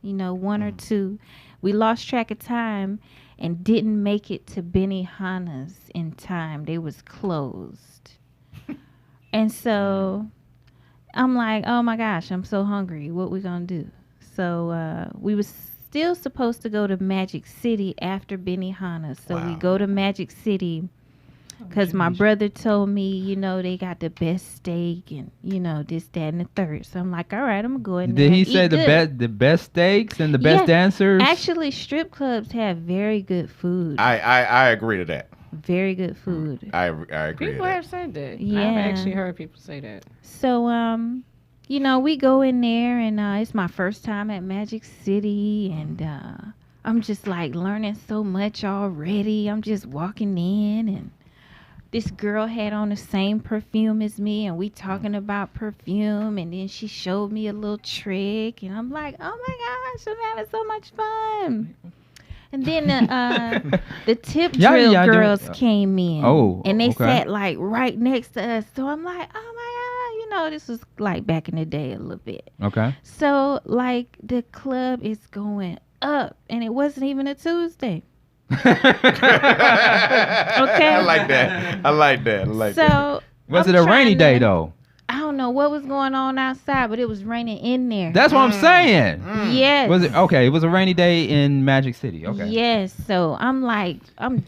you know, one or two. We lost track of time and didn't make it to Benihana's in time. They was closed. And so I'm like, oh my gosh, I'm so hungry. What we gonna do? So we was still supposed to go to Magic City after Benihana. So we Wow. go to Magic City because my brother told me, you know, they got the best steak and, you know, this, that, and the third. So I'm like, all right, I'm gonna go in there. Did he and say eat the good. best steaks and the best Yeah. dancers? Actually, strip clubs have very good food. I agree to that. Very good food. I agree People to that. have said that. Yeah. I've actually heard people say that. So, you know, we go in there, and it's my first time at Magic City, and I'm just like learning so much already. I'm just walking in, and this girl had on the same perfume as me, and we talking about perfume, and then she showed me a little trick, and I'm like, oh my gosh, I'm having so much fun. And then the tip Yeah, drill yeah, I do. girls came in. Oh, and they okay. sat like right next to us. So I'm like, oh my God, you know, this was like back in the day a little bit. Okay. So like the club is going up, and it wasn't even a Tuesday. Okay. I like that. I like that. So Was I'm it a rainy trying day to- though? I don't know what was going on outside, but it was raining in there. That's what I'm saying. Yes. Was it okay? It was a rainy day in Magic City. Okay. Yes. So I'm like, I'm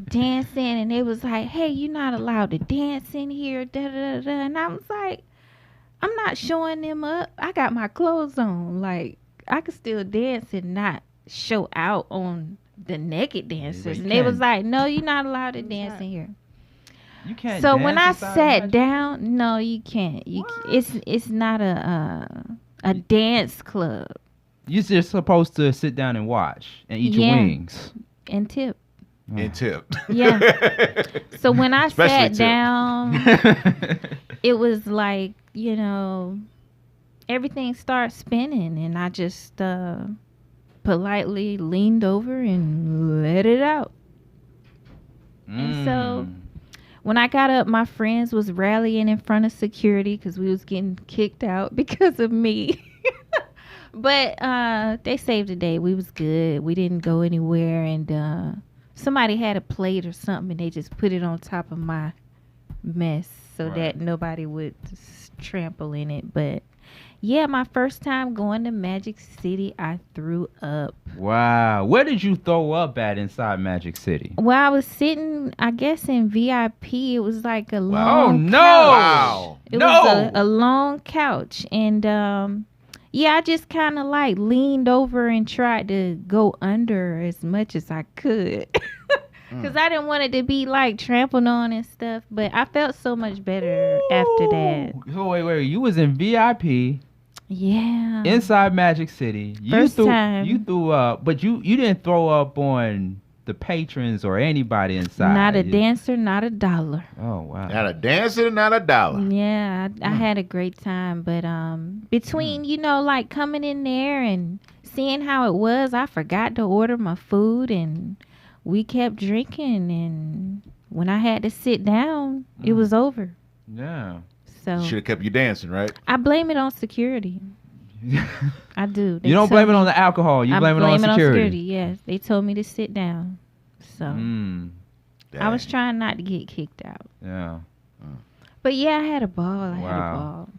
dancing, and it was like, hey, you're not allowed to dance in here. Da da da da. And I was like, I'm not showing them up. I got my clothes on. Like I could still dance and not show out on the naked dancers. you And they was can't. like, no, you're not allowed to dance in here. You can't. So when I dance inside sat Magic- down, no, you can't. It's not a dance club. you're just supposed to sit down and watch and eat Yeah. your wings. And tip. And tip. Yeah. So when I Especially sat tip. down, it was like, you know, everything started spinning, and I just politely leaned over and let it out. And so when I got up, my friends was rallying in front of security because we was getting kicked out because of me. But they saved the day. We was good. We didn't go anywhere, and somebody had a plate or something, and they just put it on top of my mess so that nobody would trample in it. But yeah, my first time going to Magic City, I threw up. Wow. Where did you throw up at inside Magic City? Well, I was sitting, I guess, in VIP. It was like a Oh, long no. couch. Wow. It was a long couch. And yeah, I just kind of like leaned over and tried to go under as much as I could. Because I didn't want it to be like trampled on and stuff. But I felt so much better after that. So wait. You was in VIP. Yeah. Inside Magic City. First time. You threw up, but you didn't throw up on the patrons or anybody inside. Not a dancer, not a dollar. Oh, wow. Not a dancer, not a dollar. Yeah, I had a great time. But between, like coming in there and seeing how it was, I forgot to order my food and we kept drinking. And when I had to sit down, it was over. Yeah. So Should have kept you dancing, right? I blame it on security. I do. You don't blame it on the alcohol. You blame it on security. Yes, they told me to sit down. So I was trying not to get kicked out. Yeah. But yeah, I had a ball. I had a ball.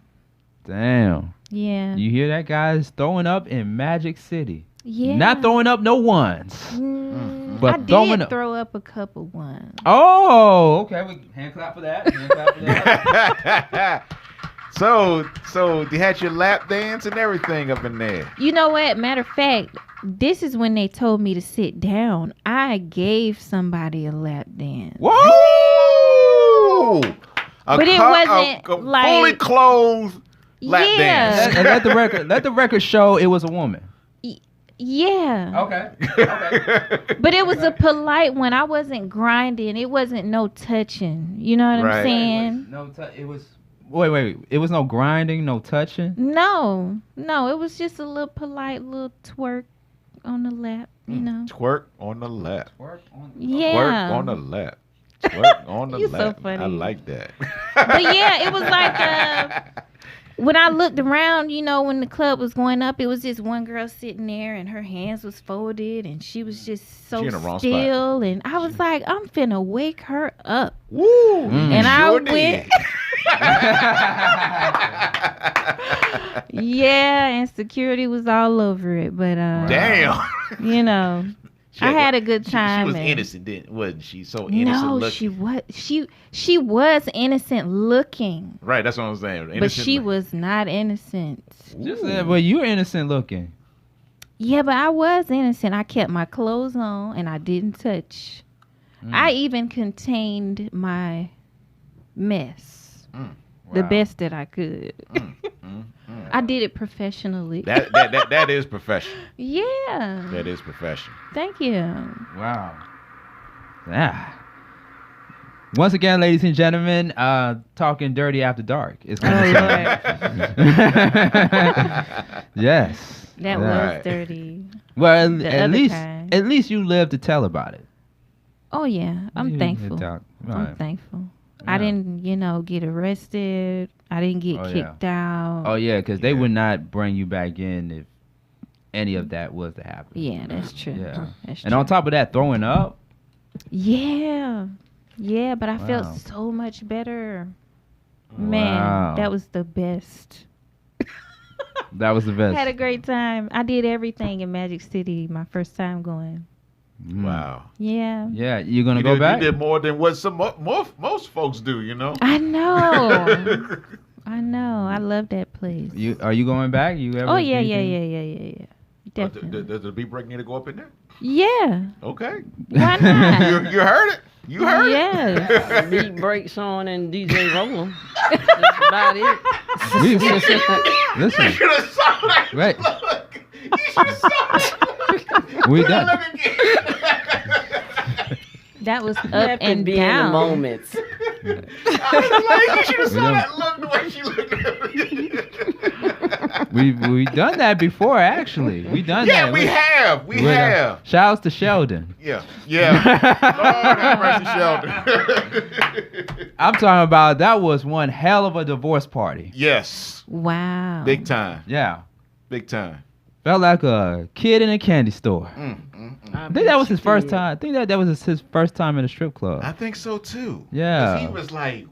Damn. Yeah. You hear that, guys? Throwing up in Magic City. Yeah. Not throwing up no ones. But I throwing did up. throw up a couple ones. Oh, okay. We hand clap for that. Hand clap for that. So you had your lap dance and everything up in there. You know what? Matter of fact, this is when they told me to sit down. I gave somebody a lap dance. Whoa! But it wasn't like fully clothed lap dance. And let the record show it was a woman. Yeah. Okay. But it was a polite one. I wasn't grinding. It wasn't no touching. You know what I'm saying? It was. Wait. It was no grinding, no touching. No. It was just a little polite little twerk on the lap. You know. Twerk on the lap. Yeah. Twerk on the lap. Twerk on the You lap. so funny. I like that. But yeah, it was like when I looked around, when the club was going up, it was just one girl sitting there and her hands was folded and she was just so She in the wrong still. And I was like, I'm finna wake her up. Woo! And I Sure went. did. Yeah, and security was all over it. But Damn. I had a good time. She was and innocent, wasn't she? So innocent looking. No, she was innocent looking. Right, that's what I'm saying. But Innocent she looking. was not innocent. Just well, you were innocent looking. Yeah, but I was innocent. I kept my clothes on and I didn't touch. I even contained my mess the best that I could. I did it professionally. That is professional. Yeah. That is professional. Thank you. Wow. Yeah. Once again, ladies and gentlemen, talking dirty after dark is going to Yes. That was dirty. Well, at least you lived to tell about it. Oh yeah, I'm thankful. I'm thankful. Yeah. I didn't, get arrested. I didn't get kicked out. Oh yeah, because they would not bring you back in if any of that was to happen. Yeah, that's true. Yeah. That's And true. on top of that, throwing up. Yeah, but I felt so much better. Man, that was the best. That was the best. I had a great time. I did everything in Magic City my first time going. Wow. Yeah. Yeah, you gonna go back? You did more than what most folks do, I know. I know. I love that place. Are you going back? You ever? Oh yeah. Definitely. Does the beat break need to go up in there? Yeah. Okay. Why not? you heard it. You heard it. Beat breaks on and DJ rolling. That's about it. Listen. You should have saw that Right. look. You should have saw that look. We done. Look again. That was You up have to and be in the down. moments. I was like, you should have saw that look the way she looked at me. We done that before, actually. We done Yeah, that. we have. We have. Shouts to Sheldon. Yeah. Lord have mercy, Sheldon. I'm talking about that was one hell of a divorce party. Yes. Wow. Big time. Yeah. Big time. Felt like a kid in a candy store. I think that was his first time. I think that was his first time in a strip club. I think so too. Yeah. 'Cause he was like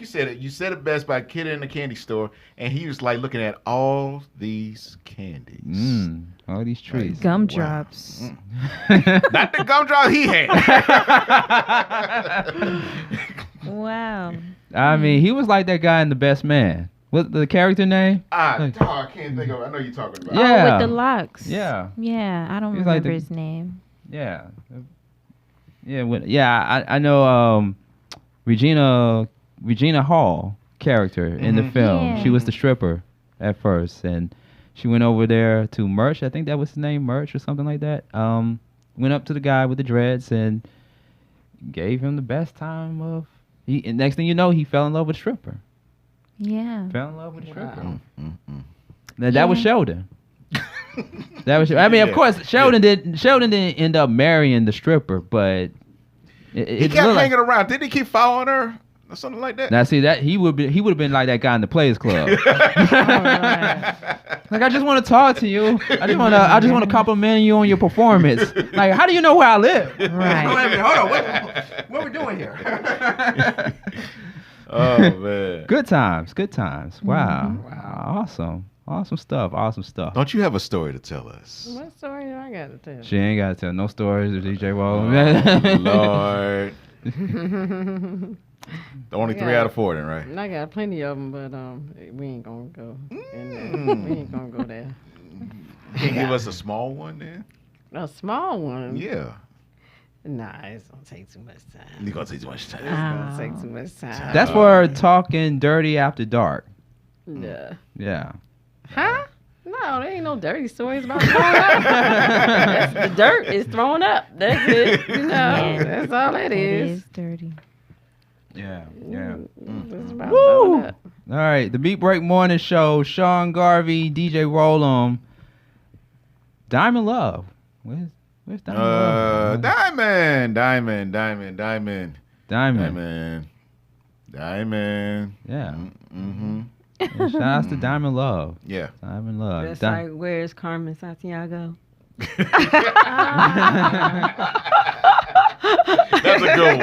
you said it best by kid in the candy store, and he was like looking at all these candies. All these trees. Gumdrops. Not the gumdrop he had. Wow. I mean, he was like that guy in The Best Man. What's the character name? I can't think of it. I know you're talking about. Yeah. Oh, with the locks. Yeah. Yeah, I don't He's like remember the- his name. Yeah. I know Regina Hall character in the film. Yeah. She was the stripper at first, and she went over there to Merch. I think that was his name, Merch or something like that. Went up to the guy with the dreads and gave him the best time of. And next thing you know, he fell in love with a stripper. Yeah. Fell in love with a stripper. Wow. Now, that was Sheldon. That was. I mean, of course, Sheldon didn't end up marrying the stripper, but He kept hanging around. Didn't he keep following her or something like that? Now, see that he would have been like that guy in the Players Club. Like, I just want to talk to you. I just want to compliment you on your performance. Like, how do you know where I live? Right. Wait a minute, hold on. What are we doing here? Oh man. Good times. Wow. Awesome stuff. Don't you have a story to tell us? What story do I got to tell? She ain't got to tell no stories of DJ Roll. Lord. Only 3 out of 4 then, right? I got plenty of them, but we ain't gonna go. We ain't gonna go there. Can you give us a small one then? A small one. Yeah. Nah, it's gonna take too much time. It's gonna take too much time. It's gonna take too much time. That's for talking dirty after dark. Yeah. Yeah. Huh? No, there ain't no dirty stories about throwing up. That's, the dirt is thrown up. That's it. You know, that's all it It is. is dirty. Yeah. It's about throwing up. All right, the Beat Break Morning Show. Sean Garvey, DJ Roll'em, Diamond Love. Where's Diamond Love? Diamond. Yeah. Mm-hmm. Yeah, shout out to Diamond Love. Yeah. Diamond Love. That's like, where's Carmen Santiago? That's a good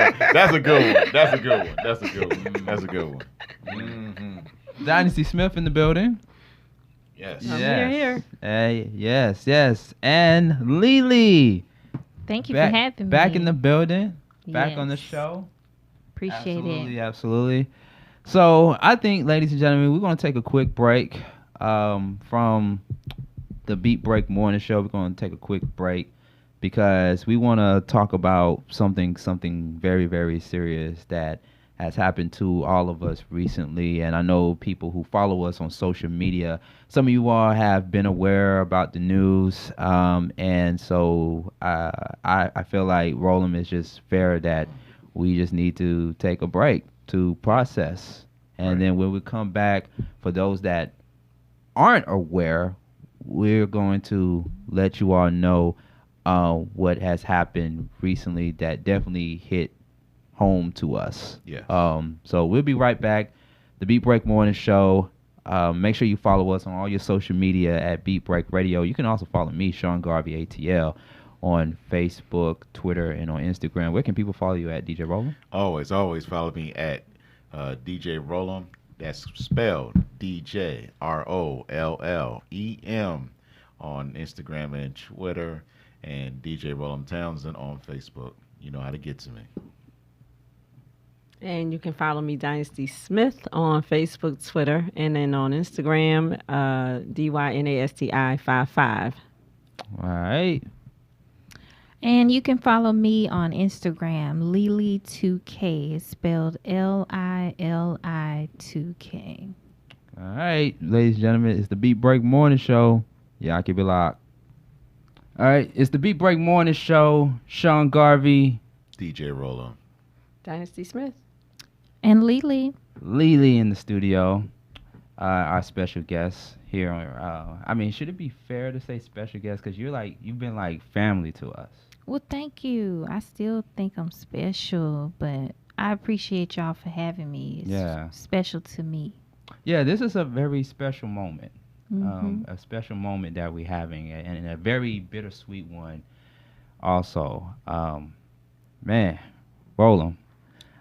one. Mm-hmm. Dynasty Smith in the building. Yes. I'm Yes. here. Hey, yes. And Lily. Thank you for having me. Back in the building. Back on the Yes. show. Appreciate it. Absolutely. So I think, ladies and gentlemen, we're going to take a quick break from the Beat Break Morning Show. We're going to take a quick break because we want to talk about something very, very serious that has happened to all of us recently. And I know people who follow us on social media, some of you all have been aware about the news. And so I feel like Roll'em is just fair that we just need to take a break to process. And then when we come back, for those that aren't aware, we're going to let you all know what has happened recently that definitely hit home to us. Yes. So we'll be right back. The Beat Break Morning Show. Make sure you follow us on all your social media at Beat Break Radio. You can also follow me, Sean Garvey ATL, on Facebook, Twitter, and on Instagram. Where can people follow you at, DJ Roll'em? Always follow me at DJ Roll'em. That's spelled DJROLLEM on Instagram and Twitter, and DJ Roll'em Townsend on Facebook. You know how to get to me. And you can follow me, Dynasty Smith, on Facebook, Twitter, and then on Instagram, DYNASTI55. All right. And you can follow me on Instagram, Lily2K. It's spelled LILI2K. All right, ladies and gentlemen, it's the Beat Break Morning Show. Yeah, I keep it locked. All right, it's the Beat Break Morning Show. Sean Garvey, DJ Roll'em. Dynasty Smith. And Lily. Lily in the studio. Our special guest here. I mean, should it be fair to say special guest? Because you've been like family to us. Well, thank you. I still think I'm special, but I appreciate y'all for having me. It's Yeah. special to me. Yeah, this is a very special moment. A special moment that we're having, and a very bittersweet one also. Man, Roland,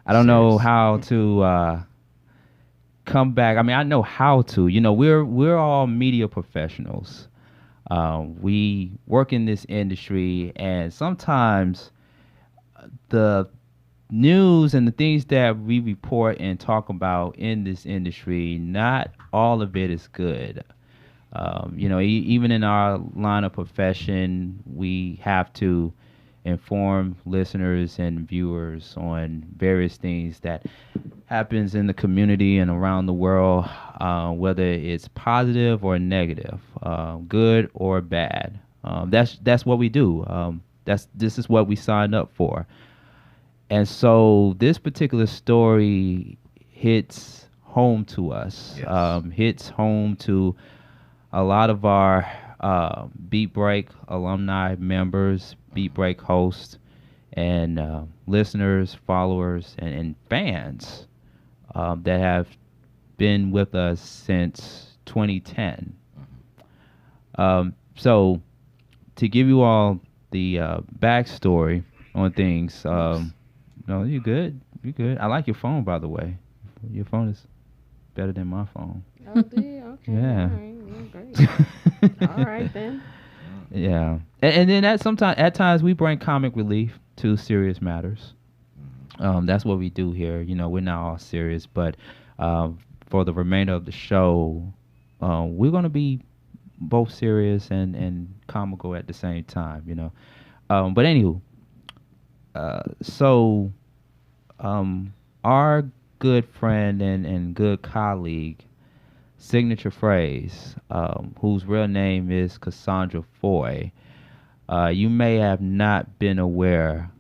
I don't know Serious. how to come back. I mean, I know how to. You know, we're all media professionals. We work in this industry, and sometimes the news and the things that we report and talk about in this industry, not all of it is good. You know, even in our line of profession, we have to inform listeners and viewers on various things that happens in the community and around the world, whether it's positive or negative, good or bad. That's what we do. This is what we signed up for. And so this particular story hits home to us, Yes. hits home to a lot of our Beat Break alumni members, Beat Break hosts, and listeners, followers, and fans that have been with us since 2010. So, to give you all the backstory on things, no, you good? You good? I like your phone, by the way. Your phone is better than my phone. Oh, dear. Okay. Yeah. All right. Yeah, great. All right then. Yeah, and then at times we bring comic relief to serious matters. That's what we do here. You know, we're not all serious, but for the remainder of the show, we're gonna be both serious and comical at the same time. You know, but anywho, so our good friend and good colleague, Signature Phrase, whose real name is Cassandra Foy. You may have not been aware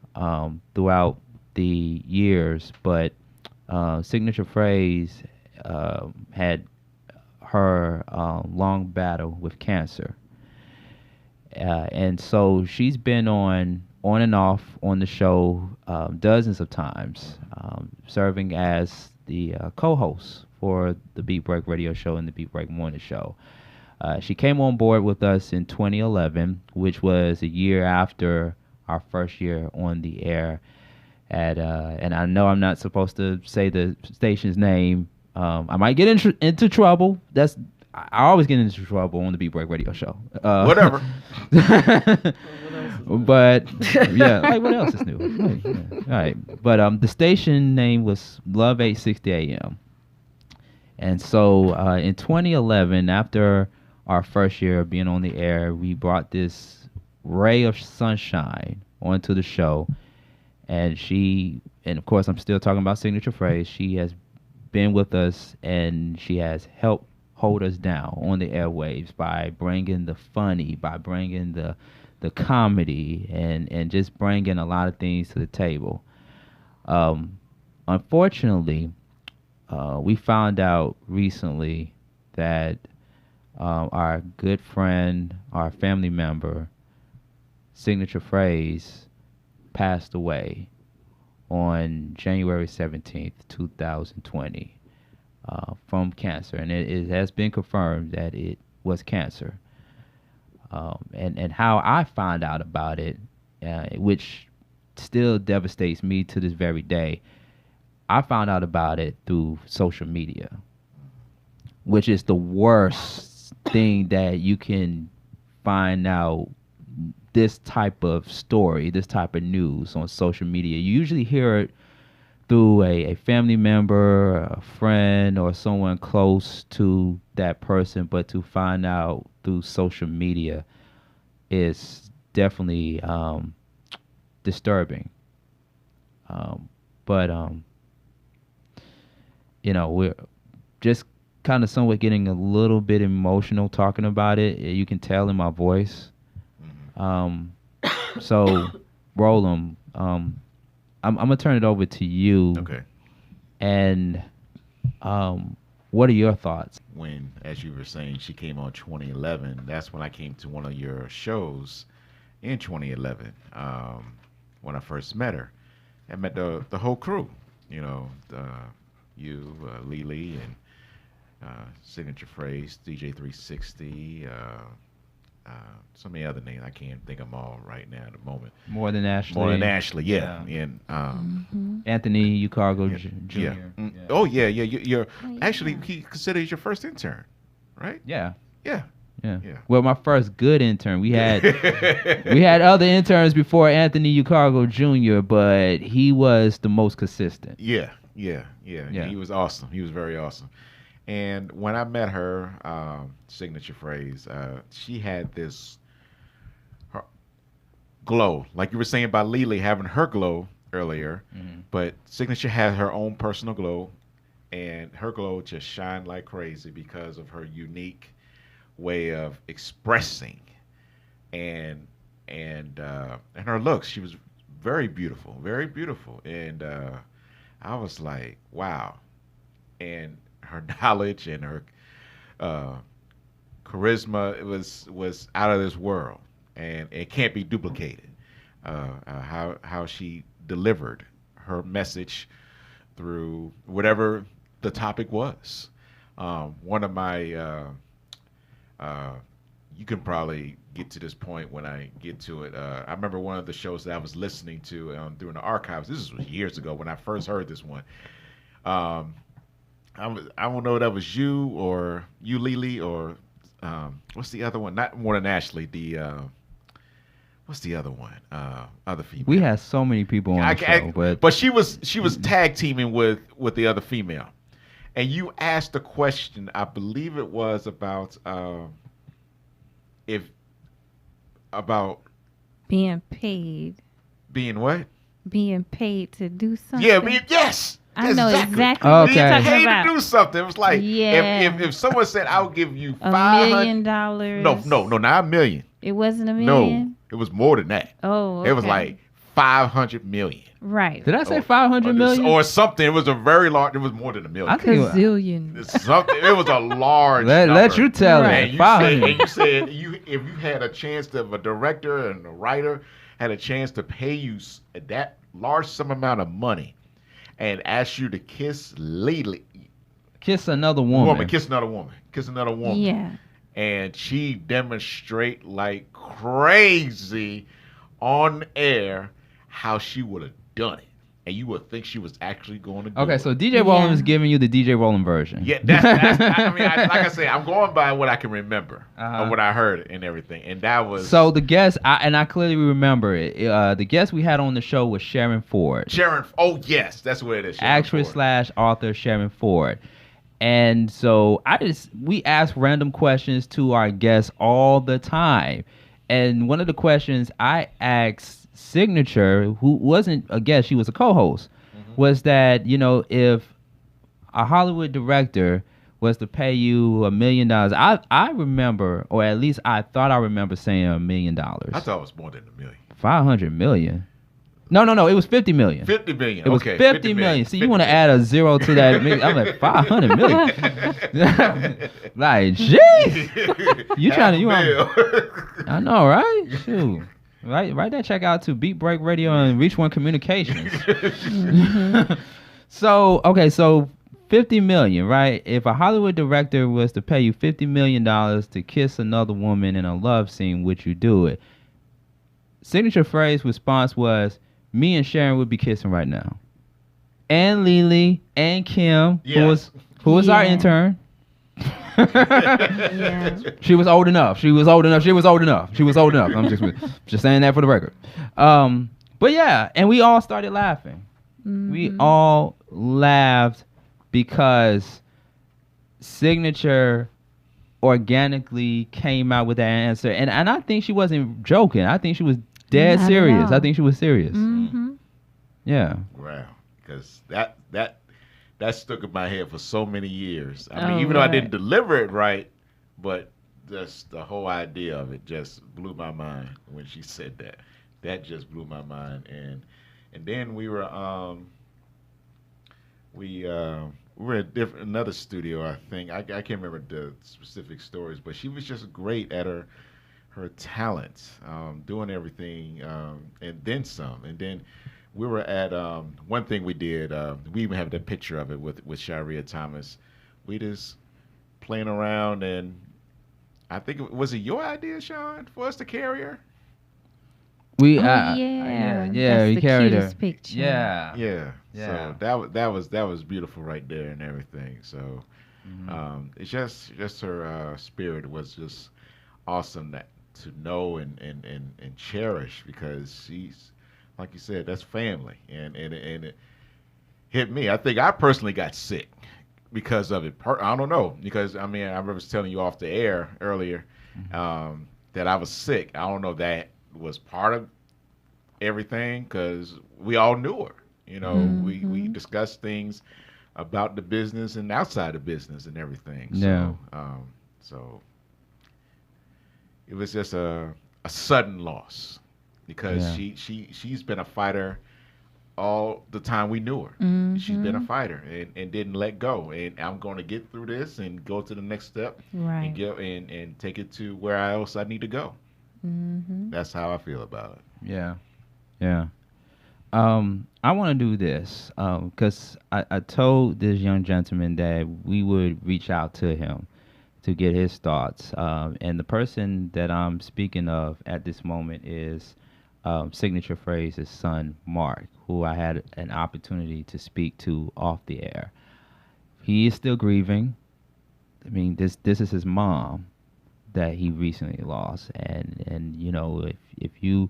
throughout the years, but Signature Phrase had her long battle with cancer. And so she's been on and off on the show dozens of times, serving as the co-host for the Beat Break radio show and the Beat Break morning show. She came on board with us in 2011, which was a year after our first year on the air. And I know I'm not supposed to say the station's name. I might get into trouble. I always get into trouble on the Beat Break radio show. Whatever. But yeah, like what else is new? Right, yeah. All right, but the station name was Love 860 AM, and so in 2011, after our first year of being on the air, we brought this ray of sunshine onto the show, and of course, I'm still talking about Signature Phrase. She has been with us, and she has helped hold us down on the airwaves by bringing the funny, by bringing the comedy, and just bringing a lot of things to the table. Unfortunately, we found out recently that our good friend, our family member, Signature Phrase, passed away on January 17th, 2020, from cancer. And it has been confirmed that it was cancer. And how I found out about it, which still devastates me to this very day, I found out about it through social media, which is the worst thing that you can find out this type of story, this type of news on social media. You usually hear it through a family member, a friend, or someone close to that person, but to find out through social media is definitely disturbing. But we're just kind of somewhat getting a little bit emotional talking about it. You can tell in my voice. So, Roland, I'm gonna turn it over to you. Okay. And what are your thoughts? When, as you were saying, she came on 2011, that's when I came to one of your shows in 2011, when I first met her. I met the whole crew, you, Lily, signature phrase, DJ 360. So many other names. I can't think of them all right now at the moment. More Than Ashley. More Than Ashley, yeah. And Anthony Ucargo Jr. yeah. Oh yeah. You're actually he considers your first intern, right? Yeah. Yeah. Yeah. Yeah. Well, my first good intern. We had other interns before Anthony Ucargo Jr., but he was the most consistent. Yeah. He was awesome. He was very awesome. And when I met her, signature phrase, she had this her glow, like you were saying about Lily having her glow earlier, but Signature had her own personal glow, and her glow just shined like crazy because of her unique way of expressing and her looks. She was very beautiful, and I was like, wow. And her knowledge and her charisma was out of this world, and it can't be duplicated. How she delivered her message through whatever the topic was. One of my you can probably get to this point when I get to it. I remember one of the shows that I was listening to during the archives. This was years ago when I first heard this one. I don't know if that was you or you, Lily, or what's the other one? Not More Than Ashley. What's the other one? Other female. We had so many people on the show, but she was tag teaming with the other female, and you asked a question. I believe it was about being paid. Being what? Being paid to do something. Yeah, yes. I know exactly what you're you're talking Paid about. to do something. It was like if someone said I'll give you $1 million. No, not $1 million. It wasn't $1 No, million. it was more than that. Oh, okay. It was like 500 million. Right. Did I say 500 million? Or something. It was a very large. It was more than $1 million. I think Gazillion. It's something. It was a large. let number. you tell And it. you 500. said if you had a chance to, if a director and a writer had a chance to pay you that large sum amount of money and ask you to kiss Lily, Kiss another woman. kiss another woman. Yeah. And she demonstrate like crazy on air how she would have done it, and you would think she was actually going to do it. Okay, so DJ Rowland is giving you the DJ Rowland version. Yeah, that's like I said, I'm going by what I can remember Uh-huh. of what I heard and everything, and that was So the guest, I clearly remember it. The guest we had on the show was Sharon Ford. Sharon. Oh yes, that's what it is. Sharon Actress Ford. / author Sharon Ford. And so we ask random questions to our guests all the time. And one of the questions I asked Signature, who wasn't a guest, she was a co-host, was that, if a Hollywood director was to pay you $1 million, I remember, or at least I thought I remember saying $1 million. I thought it was more than $1 million. 500 million. No, it was 50 million. 50 million. It was okay, 50 million. See, you want to add a zero to that. I'm like 500 million. Like, jeez. You trying to, I know, right? Shoot. Write that check out to Beat Break Radio and Reach One Communications. So 50 million, right? If a Hollywood director was to pay you $50 million to kiss another woman in a love scene, would you do it? Signature phrase response was, me and Sharon would be kissing right now. And Lily and Kim, who was our intern. Yeah. She was old enough. I'm just saying that for the record. But yeah, and we all started laughing. Mm-hmm. We all laughed because Signature organically came out with that answer. And I think she wasn't joking. I think she was dead Not at serious. all. I think she was serious. Mm-hmm. Yeah. Wow, because that stuck in my head for so many years. I Oh, mean, even though I right. didn't deliver it right, but just the whole idea of it just blew my mind when she said that. That just blew my mind. And then we were at another studio, I think. I can't remember the specific stories, but she was just great at her talent, doing everything, and then some. And then we were at one thing we did. We even have the picture of it with Sharia Thomas. We just playing around, and I think was it your idea, Sean, for us to carry her? We Oh, yeah, that's we the carried her. cutest picture. Yeah. Yeah. Yeah. So that was beautiful right there and everything. So it's just her spirit was just awesome that to know and cherish, because she's, like you said, that's family, and it hit me. I think I personally got sick because of it. I don't know, because I mean, I remember telling you off the air earlier that I was sick. I don't know if that was part of everything, because we all knew her. You know, we discussed things about the business and outside the business and everything. Yeah. So it was just a sudden loss, because Yeah. she's been a fighter all the time we knew her. She's been a fighter and didn't let go. And I'm going to get through this and go to the next step Right. and get and take it to where else I need to go. That's how I feel about it. Yeah. Yeah. I want to do this because I told this young gentleman that we would reach out to him to get his thoughts. And the person that I'm speaking of at this moment is Signature Phrase's son, Mark, who I had an opportunity to speak to off the air. He is still grieving. I mean, this is his mom that he recently lost, and you know, if you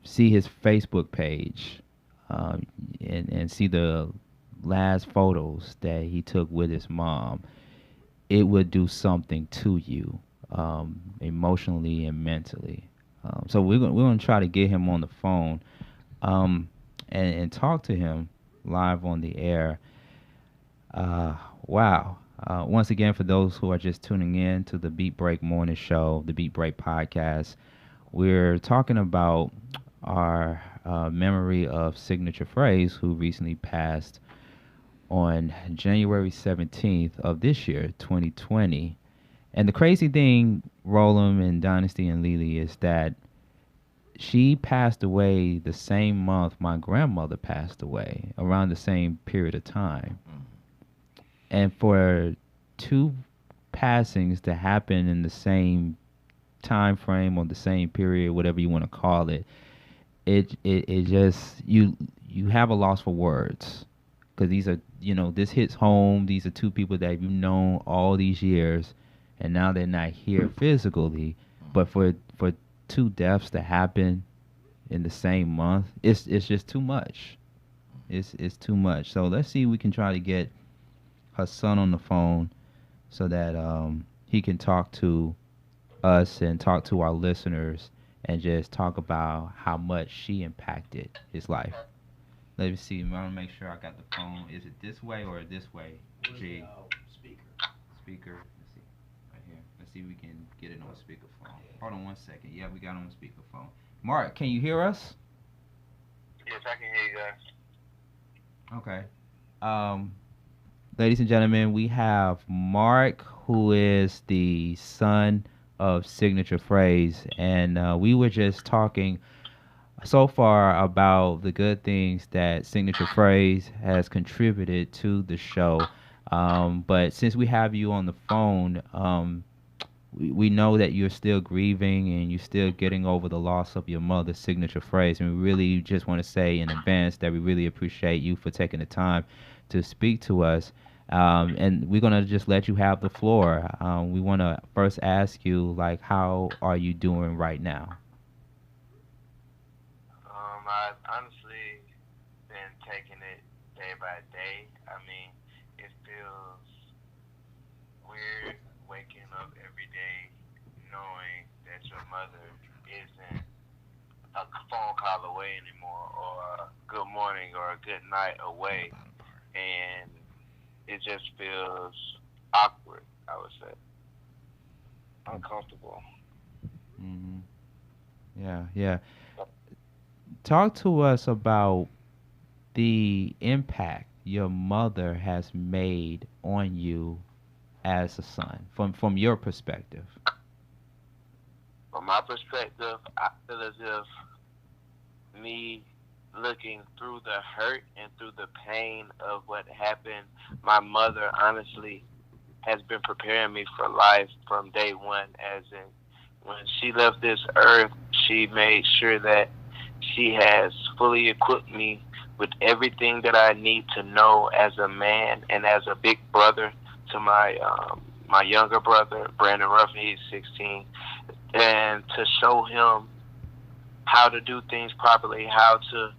see his Facebook page and see the last photos that he took with his mom, it would do something to you emotionally and mentally. So we're gonna try to get him on the phone and talk to him live on the air. Wow. Once again, for those who are just tuning in to the Beat Break Morning Show, the Beat Break Podcast, we're talking about our memory of Signature Phrase, who recently passed on January 17th of this year, 2020. And the crazy thing, Roland and Dynasty and Lily, is that she passed away the same month my grandmother passed away, around the same period of time. And for two passings to happen in the same time frame or the same period, whatever you want to call it, it just you have a loss for words, because these are, you know, this hits home. These are two people that you've known all these years, and now they're not here physically, but for two deaths to happen in the same month, it's just too much. It's too much. So let's see if we can try to get her son on the phone so that he can talk to us and talk to our listeners and just talk about how much she impacted his life. Let me see. I want to make sure I got the phone. Is it this way or this way? G. Speaker. Let's see. Right here. Let's see if we can get it on speakerphone. Hold on one second. Yeah, we got it on speakerphone. Mark, can you hear us? Yes, I can hear you guys. Okay. Ladies and gentlemen, we have Mark, who is the son of Signature Phrase, and we were just talking so far about the good things that Signature Phrase has contributed to the show. But since we have you on the phone, we know that you're still grieving and you're still getting over the loss of your mother, Signature Phrase. And we really just want to say in advance that we really appreciate you for taking the time to speak to us. And we're going to just let you have the floor. We want to first ask you, like, how are you doing right now? I've honestly been taking it day by day. I mean, it feels weird waking up every day knowing that your mother isn't a phone call away anymore, or a good morning or a good night away. And it just feels awkward, I would say. Uncomfortable. Mm-hmm. Yeah. Talk to us about the impact your mother has made on you as a son, from your perspective. From my perspective, I feel as if me looking through the hurt and through the pain of what happened, my mother honestly has been preparing me for life from day one. As in, when she left this earth, she made sure that she has fully equipped me with everything that I need to know as a man and as a big brother to my younger brother, Brandon Ruffin. He's 16, and to show him how to do things properly, how to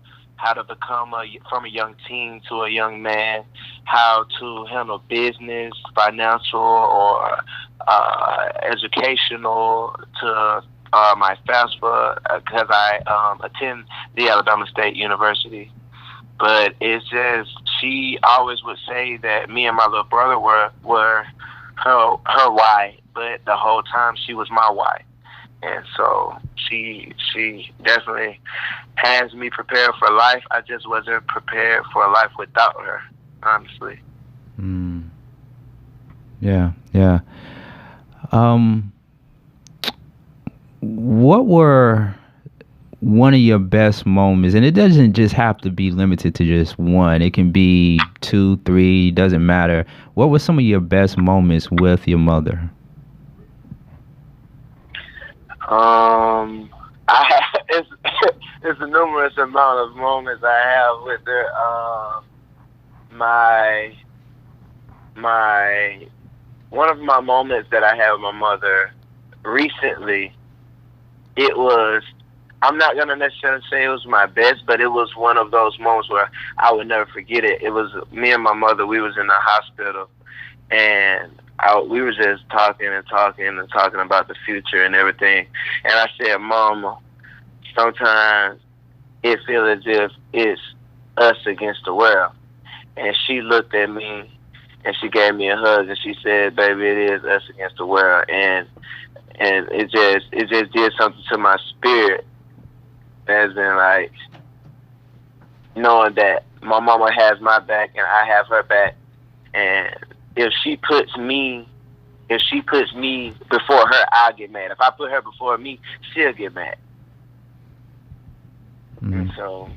become from a young teen to a young man, how to handle business, financial, or educational, to my FAFSA, because I attend the Alabama State University. But it's just, she always would say that me and my little brother were her why, but the whole time she was my why. And so she definitely has me prepared for life. I just wasn't prepared for a life without her, honestly. Yeah, yeah. What were one of your best moments? And it doesn't just have to be limited to just one. It can be 2, 3, doesn't matter. What were some of your best moments with your mother? It's a numerous amount of moments I have with her. One of my moments that I had with my mother recently, it was, I'm not gonna necessarily say it was my best, but it was one of those moments where I would never forget it. It was me and my mother. We was in the hospital, and we were just talking about the future and everything. And I said, Mama, sometimes it feels as if it's us against the world. And she looked at me and she gave me a hug and she said, baby, it is us against the world. And it just did something to my spirit, as in, like, knowing that my mama has my back and I have her back. And if she puts me before her, I'll get mad. If I put her before me, she'll get mad. And so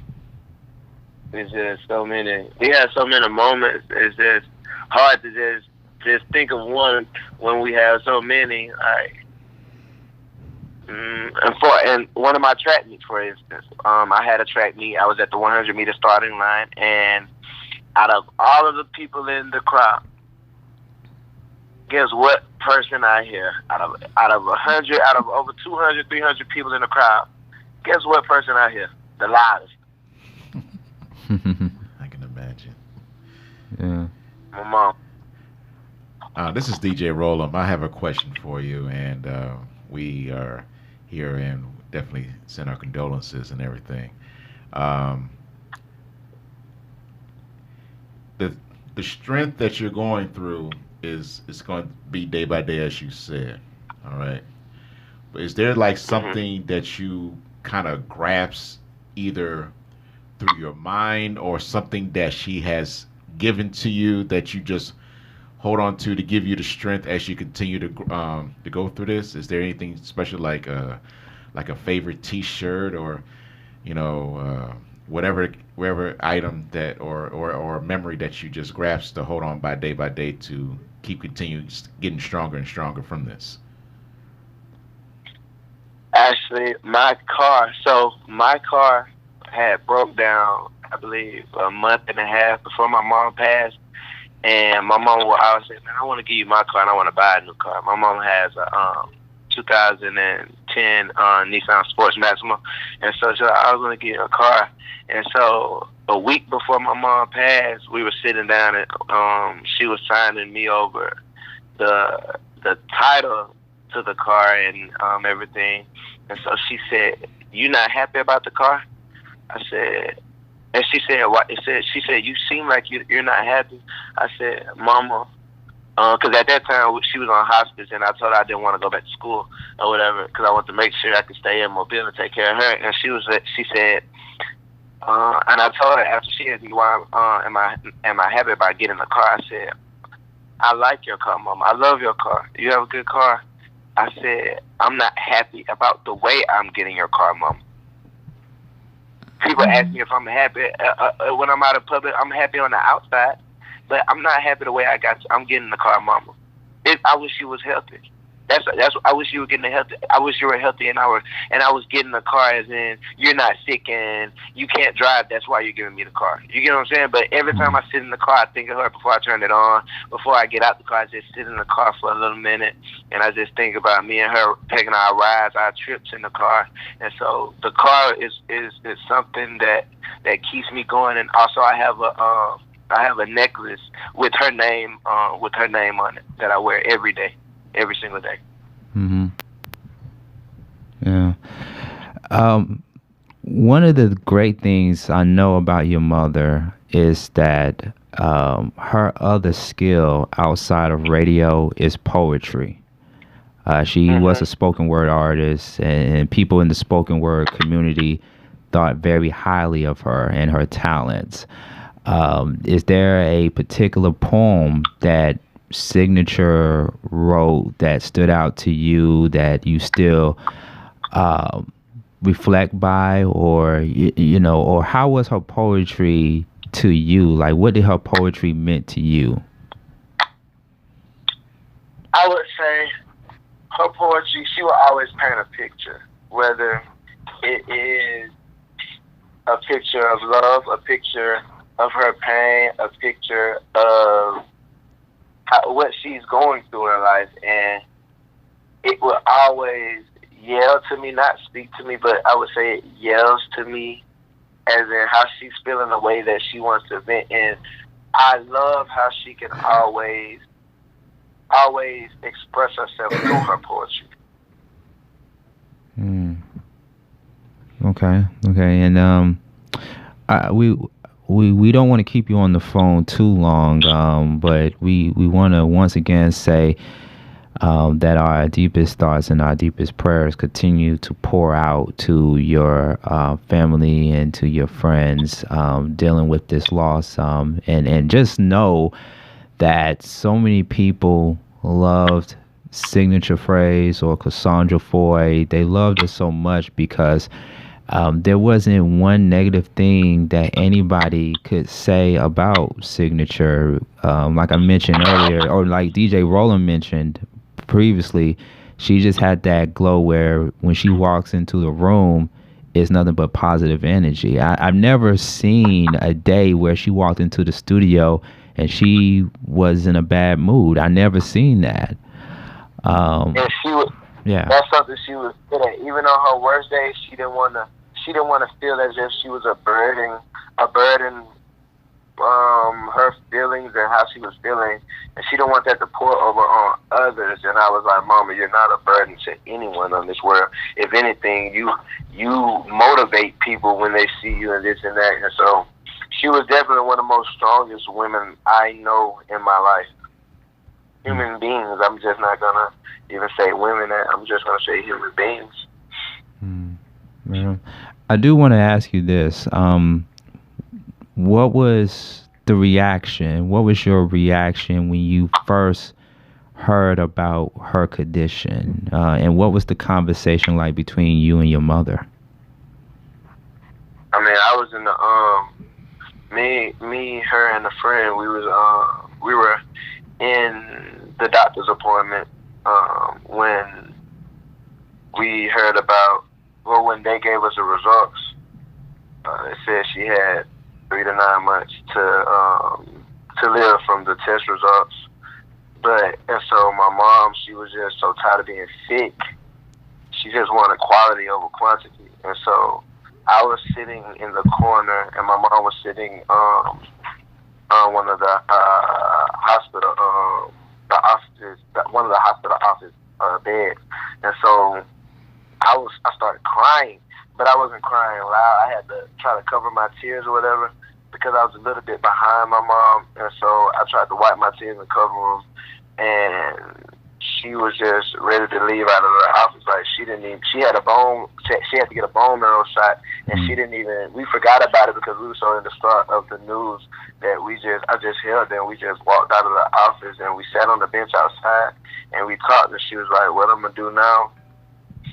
it's just so many. We have so many moments. It's just hard to just think of one when we have so many. Like, and one of my track meets, for instance, I had a track meet. I was at the 100-meter starting line, and out of all of the people in the crowd, guess what person I hear? Out of 100, out of over 200, 300 people in the crowd, guess what person I hear? The loudest. I can imagine. Yeah. My mom. This is DJ Rollum. I have a question for you, and we are here and definitely send our condolences and everything. The strength that you're going through is going to be day by day, as you said. All right. But is there like something that you kind of grasp either through your mind or something that she has given to you that you just hold on to give you the strength as you continue to go through this? Is there anything special like a favorite T-shirt or whatever item that or memory that you just grasp to hold on by day to continue getting stronger and stronger from this? Actually, my car had broke down, I believe, a month and a half before my mom passed. And my mom will always say, man, I want to give you my car and I want to buy a new car. My mom has a 2010 Nissan Sports Maxima. And so she said, I was going to give you a car. And so a week before my mom passed, we were sitting down and she was signing me over the title to the car and everything. And so she said, you not happy about the car? I said, and she said, what? She said, you seem like you're not happy. I said, Mama, because at that time she was on hospice, and I told her I didn't want to go back to school or whatever, because I wanted to make sure I could stay in Mobile and take care of her. And she said, and I told her after she asked me why am I happy about getting a car? I said, I like your car, Mama. I love your car. You have a good car. I said, I'm not happy about the way I'm getting your car, Mama. People ask me if I'm happy when I'm out in public. I'm happy on the outside, but I'm not happy the way I'm getting in the car, mama. I wish you was healthy. That's. I wish you were getting healthy. I wish you were healthy, and I was getting the car as in you're not sick and you can't drive. That's why you're giving me the car. You get what I'm saying? But every time I sit in the car, I think of her before I turn it on. Before I get out the car, I just sit in the car for a little minute, and I just think about me and her taking our rides, our trips in the car. And so the car is something that keeps me going. And also, I have a necklace with her name on it that I wear every day. Every single day. Yeah. One of the great things I know about your mother is that her other skill outside of radio is poetry. She was a spoken word artist, and people in the spoken word community thought very highly of her and her talents. Is there a particular poem that Signature wrote that stood out to you that you still reflect by, or or how was her poetry to you? Like, what did her poetry meant to you? I would say her poetry, she will always paint a picture, whether it is a picture of love, a picture of her pain, a picture of what she's going through in life, and it will always yell to me, not speak to me, but I would say it yells to me as in how she's feeling the way that she wants to vent. And I love how she can always express herself through her poetry. Okay, and we don't want to keep you on the phone too long, but we want to once again say that our deepest thoughts and our deepest prayers continue to pour out to your family and to your friends dealing with this loss, and just know that so many people loved Signature Phrase or Cassandra Foy. They loved her so much because there wasn't one negative thing that anybody could say about Signature. Like I mentioned earlier, or like DJ Roland mentioned previously, she just had that glow where when she walks into the room, it's nothing but positive energy. I've never seen a day where she walked into the studio and she was in a bad mood. I never seen that. And she was, yeah. That's something she was good at. Even on her worst days, she didn't want to feel as if she was a burden, her feelings and how she was feeling, and she didn't want that to pour over on others. And I was like, Mama, you're not a burden to anyone on this world. If anything, you motivate people when they see you and this and that. And so she was definitely one of the most strongest women I know in my life. Human beings, I'm just not gonna even say women, I'm just gonna say human beings. Yeah. I do want to ask you this. What was the reaction? What was your reaction when you first heard about her condition? And what was the conversation like between you and your mother? I mean, I was in the me, her, and a friend. We were in the doctor's appointment when we heard about. Well, when they gave us the results, it said she had 3 to 9 months to live from the test results. And so my mom, she was just so tired of being sick. She just wanted quality over quantity. And so I was sitting in the corner, and my mom was sitting on one of the hospital office beds. And so I started crying, but I wasn't crying loud. I had to try to cover my tears or whatever because I was a little bit behind my mom, and so I tried to wipe my tears and cover them. And she was just ready to leave out of the office. Like she had to get a bone marrow shot, and we forgot about it because we were so in the start of the news that I just held her and we just walked out of the office and we sat on the bench outside and we talked, and she was like, what I'm gonna do now?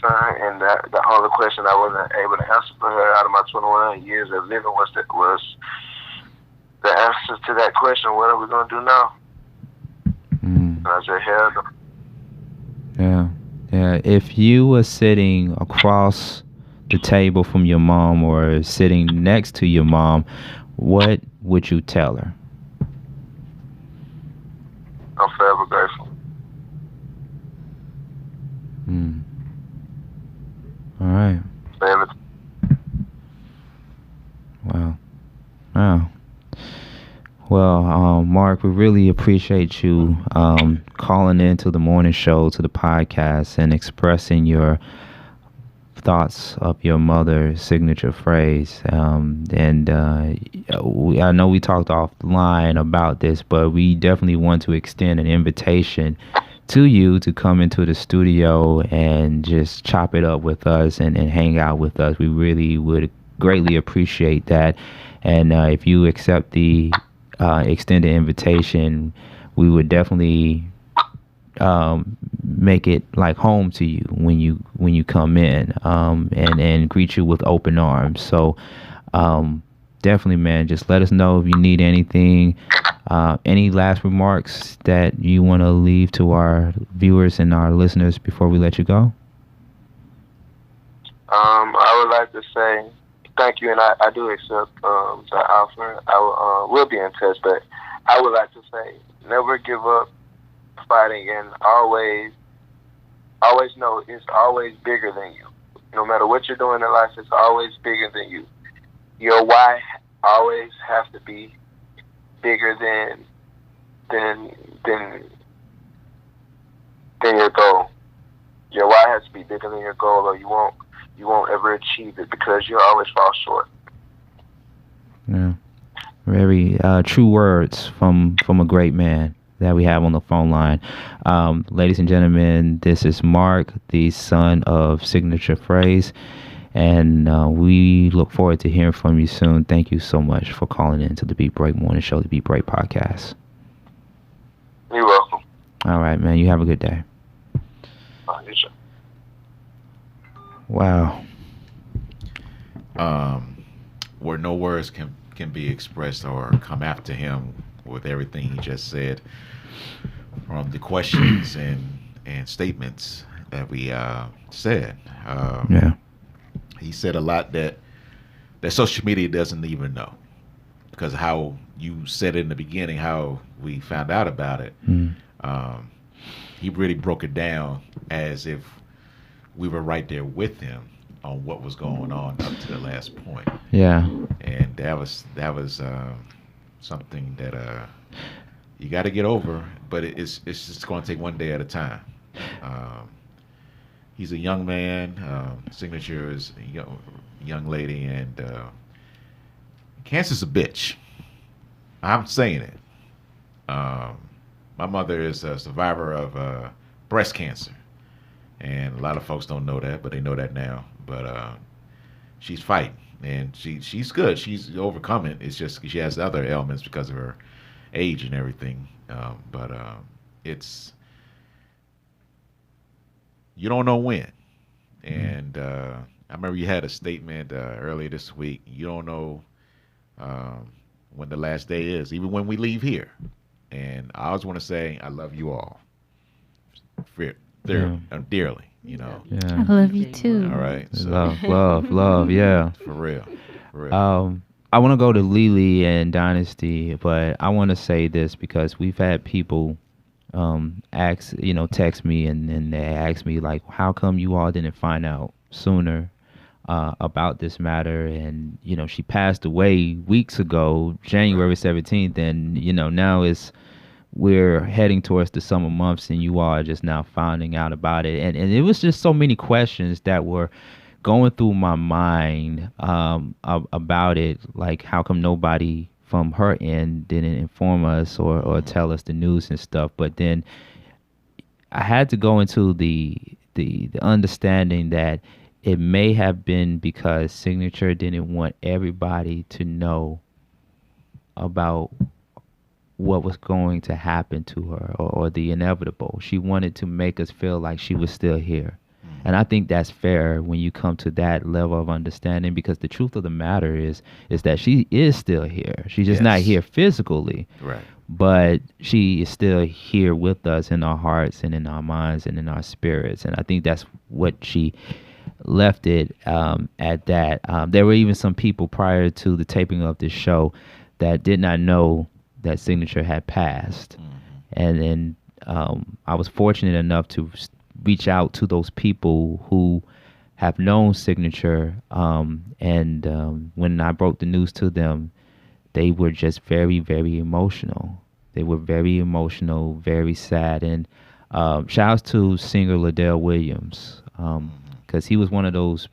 son, and the only question I wasn't able to answer for her out of my 21 years of living was the answer to that question. What are we gonna do now? And I just held them. Yeah. If you were sitting across the table from your mom or sitting next to your mom, what would you tell her? I'm forever grateful. All right. Forever. Wow. Well, Mark, we really appreciate you calling into the morning show, to the podcast, and expressing your thoughts of your mother's signature phrase. I know we talked offline about this, but we definitely want to extend an invitation to you to come into the studio and just chop it up with us and hang out with us. We really would greatly appreciate that. And if you accept the extended invitation, we would definitely make it like home to you when you come in, and greet you with open arms. So definitely, man, just let us know if you need anything. Any last remarks that you want to leave to our viewers and our listeners before we let you go? I would like to say thank you, and I do accept the offer. I will be in touch, but I would like to say never give up fighting, and always know it's always bigger than you. No matter what you're doing in life, it's always bigger than you. Your why always has to be bigger than your goal. Your why has to be bigger than your goal, or you won't ever achieve it, because you'll always fall short. Yeah, very true words from a great man that we have on the phone line. Ladies and gentlemen, this is Mark, the son of Signature Phrase, and we look forward to hearing from you soon. Thank you so much for calling in to the Beat Break Morning Show, the Beat Break Podcast. You're welcome. All right, man. You have a good day. You too. Wow. Where no words can be expressed or come after him with everything he just said, from the questions and statements that we said. Yeah. He said a lot that social media doesn't even know, because how you said in the beginning, how we found out about it. He really broke it down as if we were right there with him on what was going on up to the last point. Yeah. And that was something that you got to get over, but it's just going to take one day at a time. He's a young man. Signature is a young lady, and cancer's a bitch. I'm saying it. My mother is a survivor of breast cancer, and a lot of folks don't know that, but they know that now. But she's fighting, and she's good. She's overcome it. It's just she has other ailments because of her age and everything. But it's, you don't know when. And I remember you had a statement earlier this week. You don't know when the last day is, even when we leave here. And I always want to say, I love you all, dearly. You know. Yeah. I love you too. All right. So, Love. Yeah. for real. I want to go to Lily and Dynasty, but I want to say this because we've had people text me and they ask me, like, how come you all didn't find out sooner about this matter? And, she passed away weeks ago, January 17th, and, now we're heading towards the summer months, and you all are just now finding out about it. And it was just so many questions that were going through my mind about it, like how come nobody from her end didn't inform us or tell us the news and stuff. But then I had to go into the understanding that it may have been because Signature didn't want everybody to know about what was going to happen to her or the inevitable. She wanted to make us feel like she was still here. And I think that's fair when you come to that level of understanding, because the truth of the matter is that she is still here. She's just not Yes. here physically, Right. but she is still here with us in our hearts and in our minds and in our spirits. And I think that's what she left it at that. There were even some people prior to the taping of this show that did not know that Signature had passed. And then I was fortunate enough to reach out to those people who have known Signature. And when I broke the news to them, they were just very, very emotional. They were very emotional, very sad. And shouts to singer Liddell Williams, because he was one of those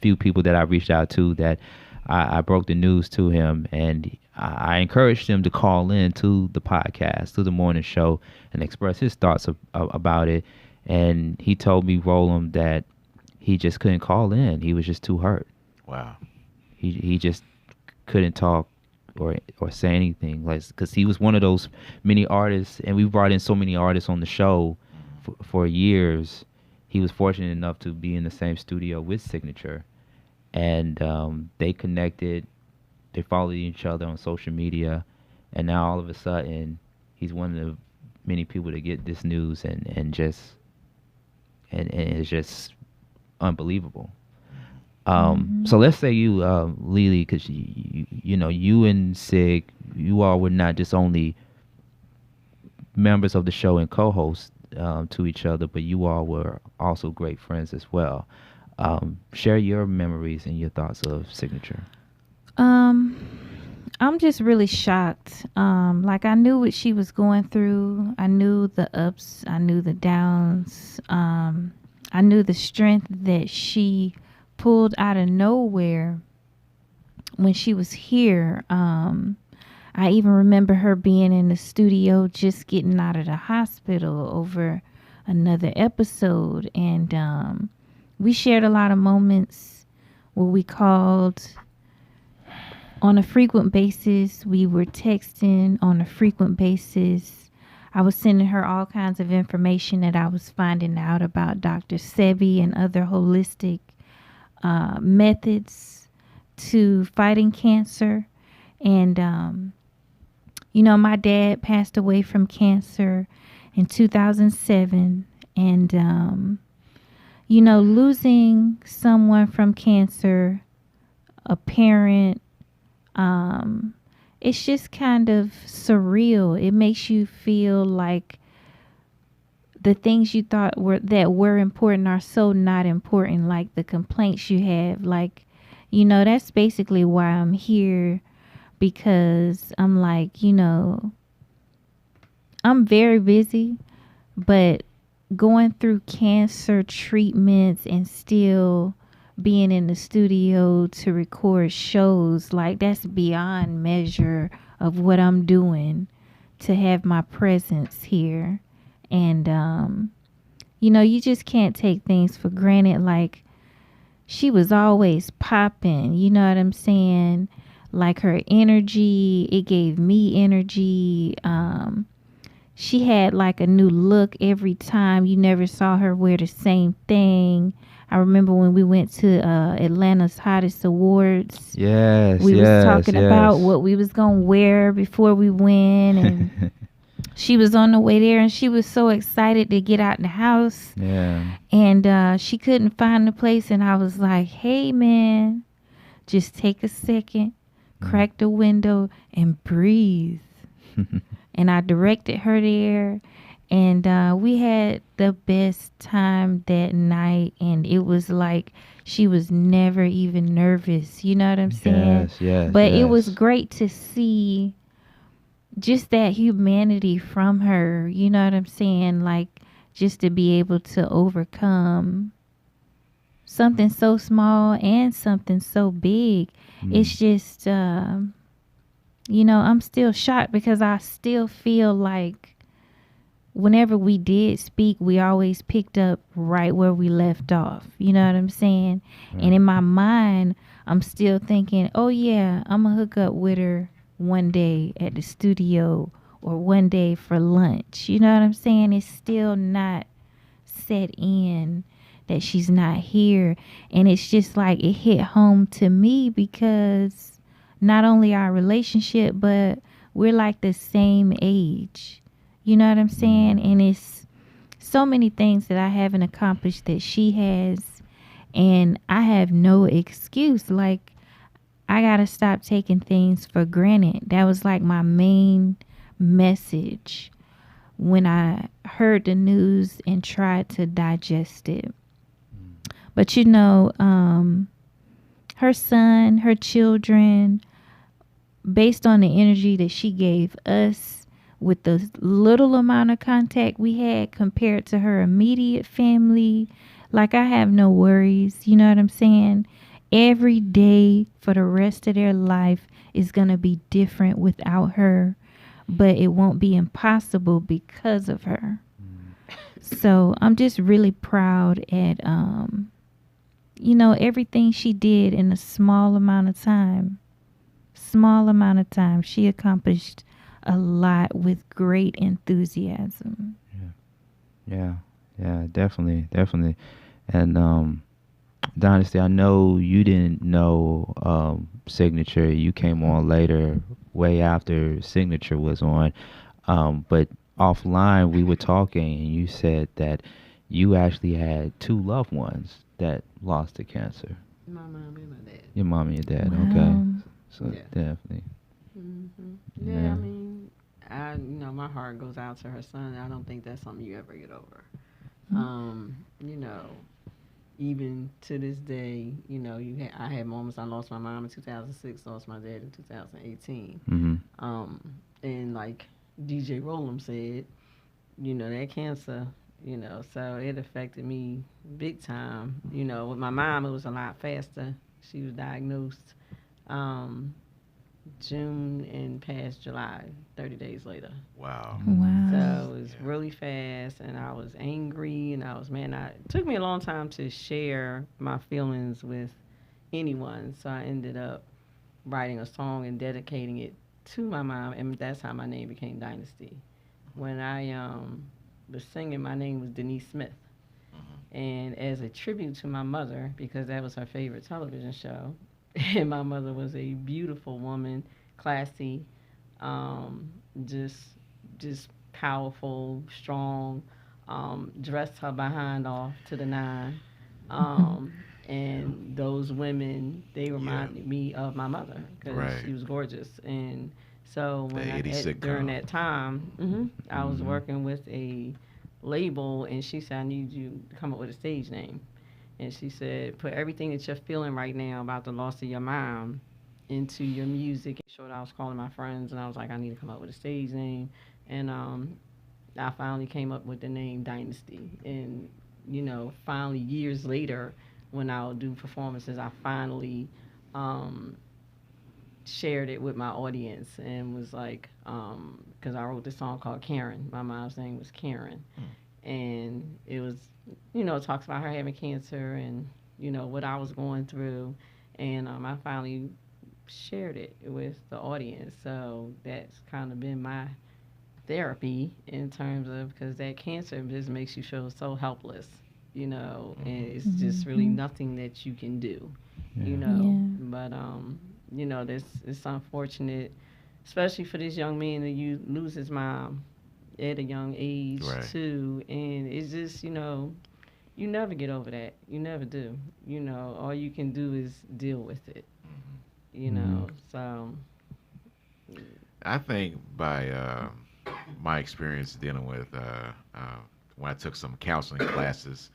few people that I reached out to that I broke the news to him, and I encouraged him to call in to the podcast, to the morning show, and express his thoughts about it. And he told me, Roland, that he just couldn't call in. He was just too hurt. Wow. He just couldn't talk or say anything, like, because he was one of those many artists, and we brought in so many artists on the show for years. He was fortunate enough to be in the same studio with Signature, and they connected. They followed each other on social media, and now all of a sudden he's one of the many people to get this news, and it's just unbelievable. So let's say you, Lily, because you know, you and Sig, you all were not just only members of the show and co-hosts to each other, but you all were also great friends as well. Share your memories and your thoughts of Signature. I'm just really shocked. Like, I knew what she was going through. I knew the ups. I knew the downs. I knew the strength that she pulled out of nowhere when she was here. I even remember her being in the studio just getting out of the hospital over another episode. And we shared a lot of moments where we called on a frequent basis. We were texting on a frequent basis. I was sending her all kinds of information that I was finding out about Dr. Sebi and other holistic methods to fighting cancer. And, you know, my dad passed away from cancer in 2007. And, you know, losing someone from cancer, a parent, it's just kind of surreal. It makes you feel like the things you thought were important are so not important, like the complaints you have. Like, you know, that's basically why I'm here, because I'm like, you know, I'm very busy, but going through cancer treatments and still being in the studio to record shows, like, that's beyond measure of what I'm doing to have my presence here. And you know, you just can't take things for granted. Like, she was always popping, you know what I'm saying? Like, her energy, it gave me energy. She had like a new look every time. You never saw her wear the same thing. I remember when we went to Atlanta's Hottest Awards. Yes, we was talking about what we was gonna wear before we went, and she was on the way there, and she was so excited to get out in the house. Yeah. And she couldn't find the place, and I was like, "Hey, man, just take a second, crack the window, and breathe." And I directed her there. And we had the best time that night. And it was like she was never even nervous. You know what I'm saying? Yes. But it was great to see just that humanity from her. You know what I'm saying? Like, just to be able to overcome something so small and something so big. It's just, you know, I'm still shocked, because I still feel like whenever we did speak, we always picked up right where we left off. You know what I'm saying? Right. And in my mind, I'm still thinking, oh yeah, I'm going to hook up with her one day at the studio, or one day for lunch. You know what I'm saying? It's still not set in that she's not here. And it's just like it hit home to me because not only our relationship, but we're like the same age. You know what I'm saying? And it's so many things that I haven't accomplished that she has, and I have no excuse. Like, I gotta stop taking things for granted. That was like my main message when I heard the news and tried to digest it. But you know, her son, her children, based on the energy that she gave us with the little amount of contact we had compared to her immediate family, like, I have no worries. You know what I'm saying? Every day for the rest of their life is going to be different without her, but it won't be impossible because of her. So I'm just really proud at, you know, everything she did in a small amount of time. She accomplished a lot with great enthusiasm. Yeah, definitely. And Dynasty, I know you didn't know Signature. You came on later, way after Signature was on. But offline, we were talking, and you said that you actually had two loved ones that lost to cancer. My mom and my dad. Your mom and your dad. Wow. Okay. So Yeah. definitely. Yeah, I mean, my heart goes out to her son. I don't think that's something you ever get over. You know, even to this day, you know, I had moments. I lost my mom in 2006, lost my dad in 2018. And like DJ Rollum said, you know, that cancer, you know, so it affected me big time. You know, with my mom, it was a lot faster. She was diagnosed June and past July, 30 days later. Wow. So it was really fast, and I was angry, and I was mad. It took me a long time to share my feelings with anyone, so I ended up writing a song and dedicating it to my mom, and that's how my name became Dynasty. When I was singing, my name was Denise Smith. And as a tribute to my mother, because that was her favorite television show, and my mother was a beautiful woman, classy, just powerful, strong, dressed her behind off to the nine. And those women, they reminded me of my mother because she was gorgeous. And so during that time, I was working with a label, and she said, I need you to come up with a stage name. And she said, put everything that you're feeling right now about the loss of your mom into your music. I was calling my friends, and I was like, I need to come up with a stage name. And I finally came up with the name Dynasty. And, you know, finally, years later, when I would do performances, I finally shared it with my audience and was like, because I wrote this song called Karen. My mom's name was Karen. And it was, you know, it talks about her having cancer and, you know, what I was going through. And I finally shared it with the audience. So that's kind of been my therapy in terms of, because that cancer just makes you feel so helpless, you know, and it's just really nothing that you can do, you know. But, you know, it's unfortunate, especially for this young man that lose his mom at a young age too, and it's just, you know, you never get over that. You never do. You know, all you can do is deal with it. You know, so I think by my experience dealing with when I took some counseling classes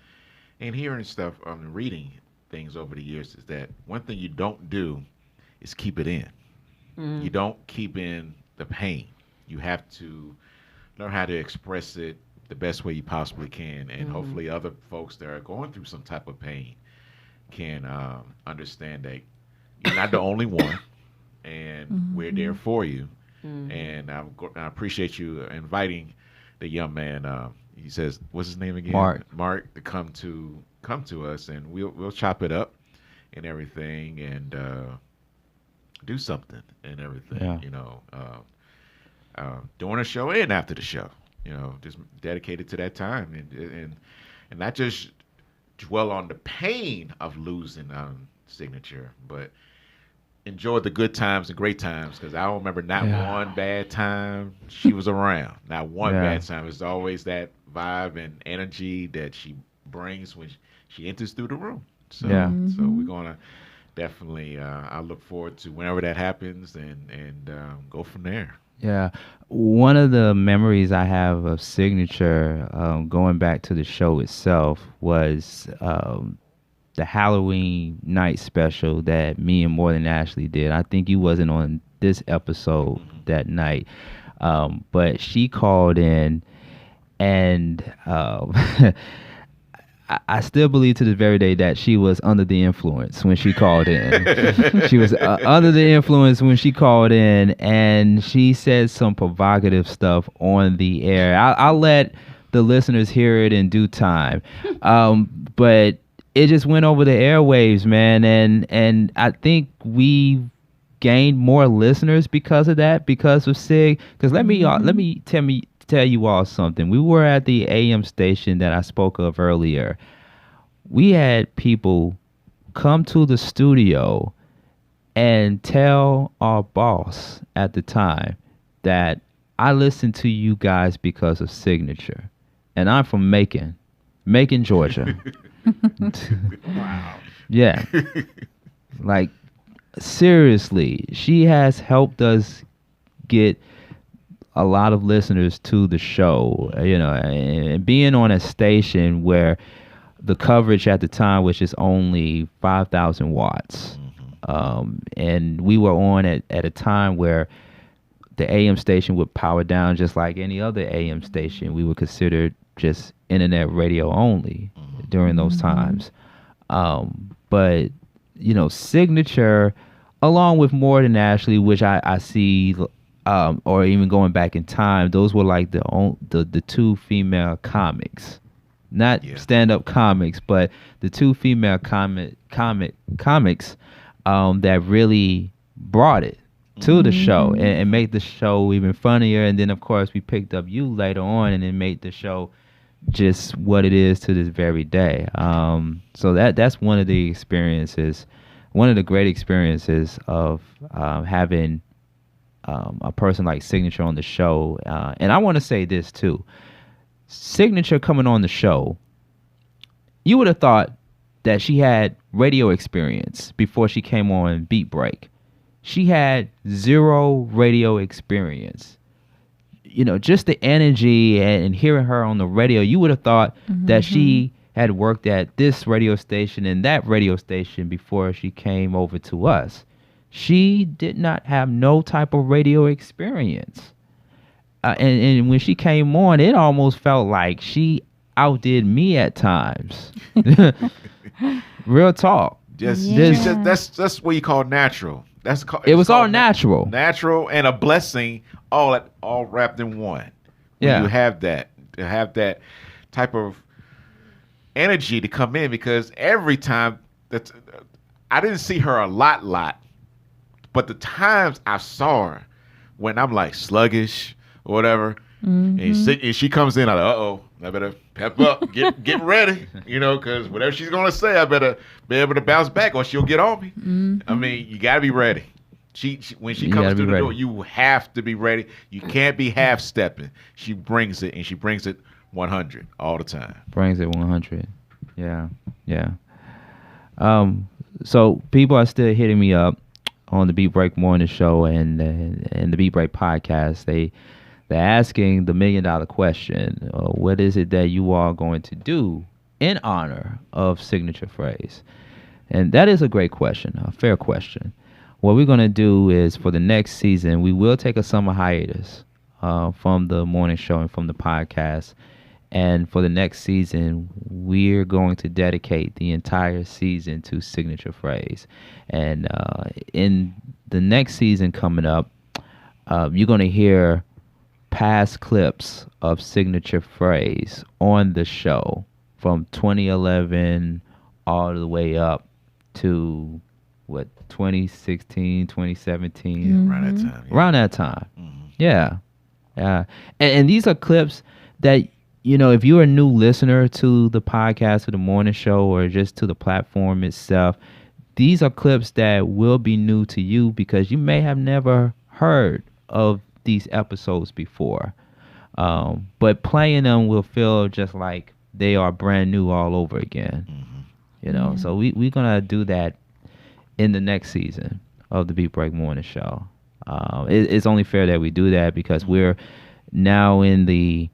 and hearing stuff, reading things over the years, is that one thing you don't do is keep it in. You don't keep in the pain. You have to learn how to express it the best way you possibly can, and hopefully other folks that are going through some type of pain can understand that you're not the only one, and we're there for you. And I appreciate you inviting the young man. He says, "What's his name again?" Mark to come to us, and we'll chop it up and everything, and do something and everything. Yeah. You know. During a show and after the show, you know, just dedicated to that time, and not just dwell on the pain of losing Signature, but enjoyed the good times and great times because I don't remember not one bad time she was around. Not one bad time. It's always that vibe and energy that she brings when she enters through the room. So, so we're gonna definitely. I look forward to whenever that happens and go from there. Yeah. One of the memories I have of Signature, going back to the show itself, was the Halloween night special that me and More Than Ashley did. I think you wasn't on this episode that night, but she called in, and I still believe to this very day that she was under the influence when she called in. She was under the influence when she called in, and she said some provocative stuff on the air. I'll let the listeners hear it in due time, but it just went over the airwaves, man, and I think we gained more listeners because of that, because of Sig. Because let me tell you all something. We were at the AM station that I spoke of earlier. We had people come to the studio and tell our boss at the time that I listened to you guys because of Signature, and I'm from Macon, Georgia. Wow. Yeah. Like, seriously, she has helped us get a lot of listeners to the show, and being on a station where the coverage at the time was just only 5,000 watts. And we were on at a time where the AM station would power down just like any other AM station. We were considered just internet radio only during those times. But, Signature, along with More Than Ashley, which I see, or even going back in time, those were like the two female comics. Not stand-up comics, but the two female comics that really brought it to the show and made the show even funnier. And then, of course, we picked up you later on, and it made the show just what it is to this very day. So that's one of the experiences, one of the great experiences of having a person like Signature on the show. And I want to say this too. Signature coming on the show, you would have thought that she had radio experience before she came on Beat Break. She had zero radio experience. Just the energy and hearing her on the radio, you would have thought that she had worked at this radio station and that radio station before she came over to us. She did not have no type of radio experience. And when she came on, it almost felt like she outdid me at times. Real talk. That's what you call natural. It was all natural. Natural and a blessing, all wrapped in one. Yeah. You have that. To have that type of energy to come in, because every time I didn't see her a lot, but the times I saw her when I'm like sluggish or whatever, and she comes in, I'm like, uh-oh, I better pep up, get ready, because whatever she's gonna say, I better be able to bounce back or she'll get on me. I mean, you gotta be ready. She when she comes through the door, you have to be ready. You can't be half stepping. She brings it, and she brings it 100 all the time. Brings it 100. Yeah. So people are still hitting me up on the Beat Break Morning Show and the Beat Break podcast. They're asking the $1 million question. What is it that you are going to do in honor of Signature Phrase? And that is a great question, a fair question. What we're going to do is, for the next season, we will take a summer hiatus from the morning show and from the podcast. And for the next season, we're going to dedicate the entire season to Signature Phrase. And in the next season coming up, you're going to hear past clips of Signature Phrase on the show from 2011 all the way up to 2016, 2017. Around that time. Around that time. Yeah. And these are clips that if you're a new listener to the podcast or the morning show or just to the platform itself, these are clips that will be new to you because you may have never heard of these episodes before. But playing them will feel just like they are brand new all over again. So we're going to do that in the next season of the Beat Break Morning Show. It's only fair that we do that because we're now in the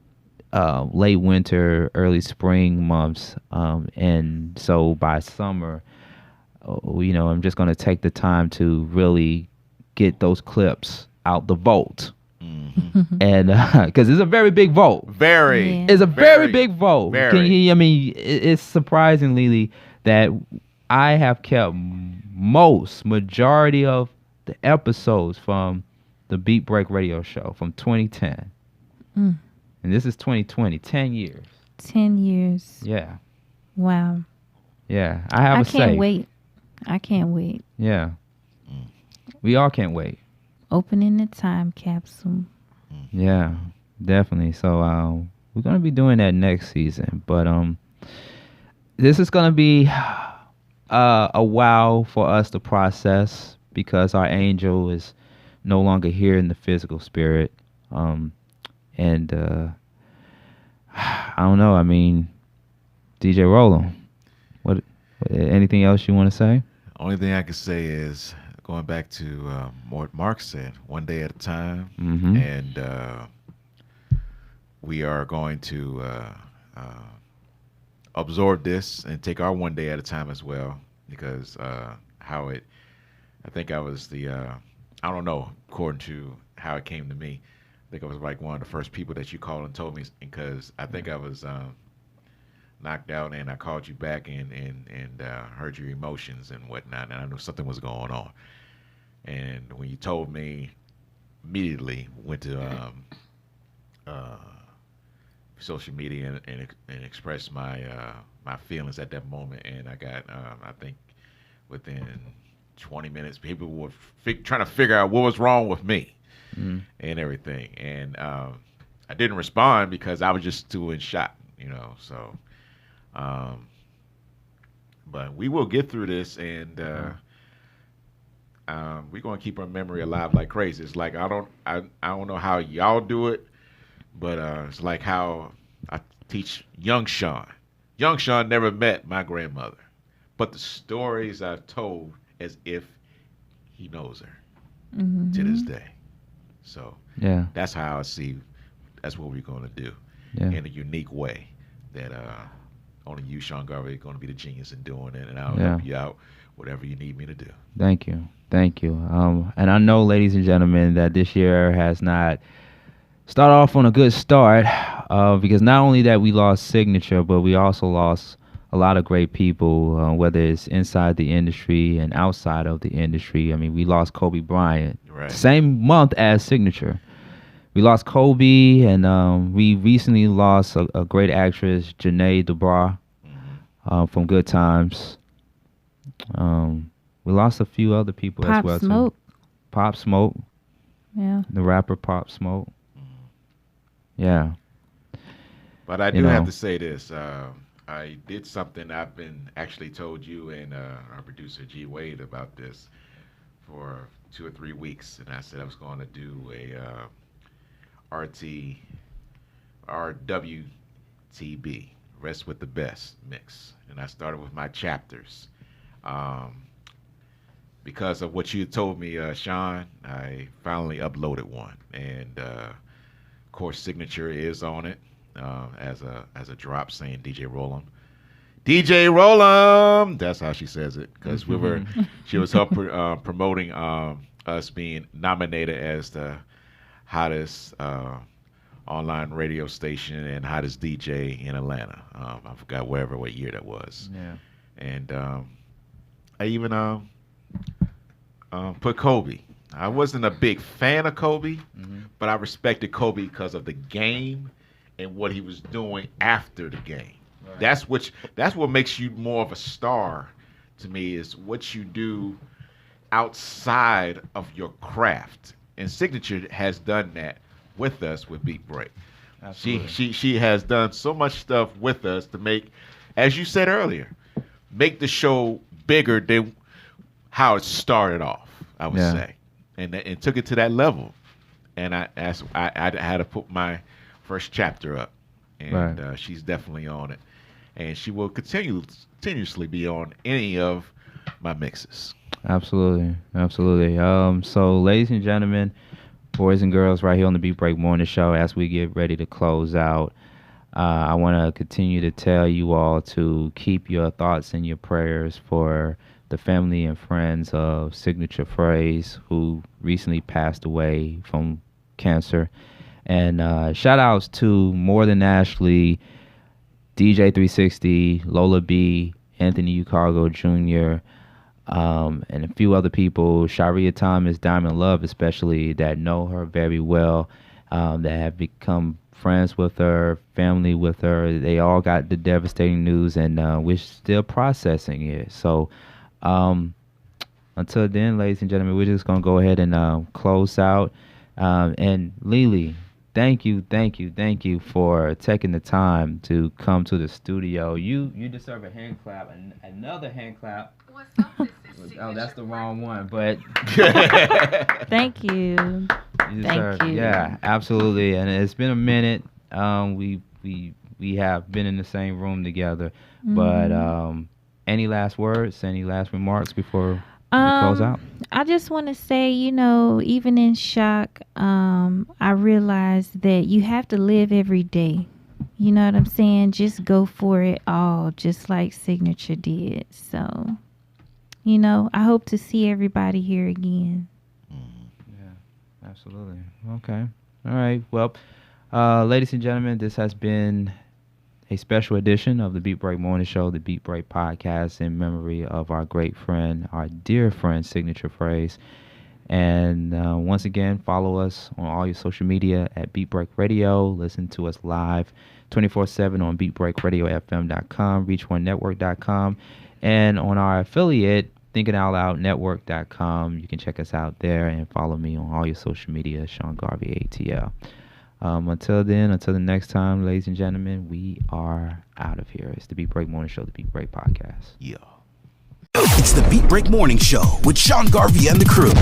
late winter, early spring months. And so by summer, I'm just going to take the time to really get those clips out the vault. And because it's a very big vote. It's a very big vote. It's surprisingly that I have kept majority of the episodes from the Beat Break Radio Show from 2010. And this is 2020, 10 years. 10 years. Yeah. Wow. Yeah. I can't wait. I can't wait. Yeah. We all can't wait. Opening the time capsule. Yeah, definitely. So we're going to be doing that next season. But this is going to be a while for us to process because our angel is no longer here in the physical spirit. And I don't know. I mean, DJ Roland, what anything else you want to say? Only thing I can say is going back to what Mark said, one day at a time. And we are going to absorb this and take our one day at a time as well because I think I was I don't know, according to how it came to me, I think I was like one of the first people that you called and told me because I think I was knocked out and I called you back and heard your emotions and whatnot, and I knew something was going on. And when you told me, immediately went to social media and expressed my my feelings at that moment, and I got I think within 20 minutes people were trying to figure out what was wrong with me and everything, and I didn't respond because I was just too in shock, so but we will get through this, and we're gonna keep our memory alive like crazy. It's like I don't know how y'all do it, but it's like how I teach young Sean. Young Sean never met my grandmother, but the stories I've told as if he knows her to this day. So yeah, that's how I see. That's what we're gonna do in a unique way that only you, Sean Garvey, are gonna be the genius in doing it, and I'll help you out whatever you need me to do. Thank you. And I know, ladies and gentlemen, that this year has not started off on a good start because not only that we lost Signature, but we also lost a lot of great people, whether it's inside the industry and outside of the industry. I mean, we lost Kobe Bryant, same month as Signature. We lost Kobe, and we recently lost a great actress, Janae Dubras, from Good Times. We lost a few other people as well. Smoke. Too. Pop Smoke. Yeah. The rapper Pop Smoke. Yeah. But I do have to say this. I did something I've been actually told you and our producer G Wade about this for 2 or 3 weeks, and I said I was going to do a RWTB, Rest with the Best mix, and I started with my chapters. Because of what you told me, Sean, I finally uploaded one, and of course, Signature is on it as a drop saying DJ DJ Roland. That's how she says it because she was promoting us being nominated as the hottest online radio station and hottest DJ in Atlanta. I forgot what year that was. Yeah, and I even put Kobe. I wasn't a big fan of Kobe, but I respected Kobe because of the game and what he was doing after the game. Right. That's what makes you more of a star to me, is what you do outside of your craft. And Signature has done that with us with Beat Break. Absolutely. She has done so much stuff with us to make, as you said earlier, make the show bigger than how it started off. I would say, and took it to that level. And I had to put my first chapter up, and she's definitely on it, and she will continuously be on any of my mixes. Absolutely. So, ladies and gentlemen, boys and girls, right here on the Beat Break Morning Show, as we get ready to close out, I want to continue to tell you all to keep your thoughts and your prayers for the family and friends of Signature Phrase, who recently passed away from cancer. And shout outs to More Than Ashley, DJ 360, Lola B, Anthony Ucargo Jr., and a few other people, Sharia Thomas, Diamond Love especially, that know her very well, that have become friends with her, family with her. They all got the devastating news, and we're still processing it. So until then, ladies and gentlemen, we're just going to go ahead and close out. And Lily, thank you for taking the time to come to the studio. You deserve a hand clap, and another hand clap. Oh, that's the wrong one, but Thank you. Thank you. Yeah, absolutely. And it's been a minute. We have been in the same room together. But any last words, any last remarks before we close out? I just want to say, even in shock, I realized that you have to live every day. You know what I'm saying? Just go for it all, just like Signature did. So, I hope to see everybody here again. Yeah, absolutely. Okay. All right. Well, ladies and gentlemen, this has been a special edition of the Beat Break Morning Show, the Beat Break podcast, in memory of our great friend, our dear friend, Signature Phrase. And once again, follow us on all your social media at Beat Break Radio. Listen to us live 24/7 on BeatBreakRadioFM.com, ReachOneNetwork.com, and on our affiliate, ThinkingOutLoudNetwork.com. You can check us out there and follow me on all your social media, Sean Garvey ATL. Until the next time, ladies and gentlemen, we are out of here. It's the Beat Break Morning Show, the Beat Break podcast. Yeah. It's the Beat Break Morning Show with Sean Garvey and the crew.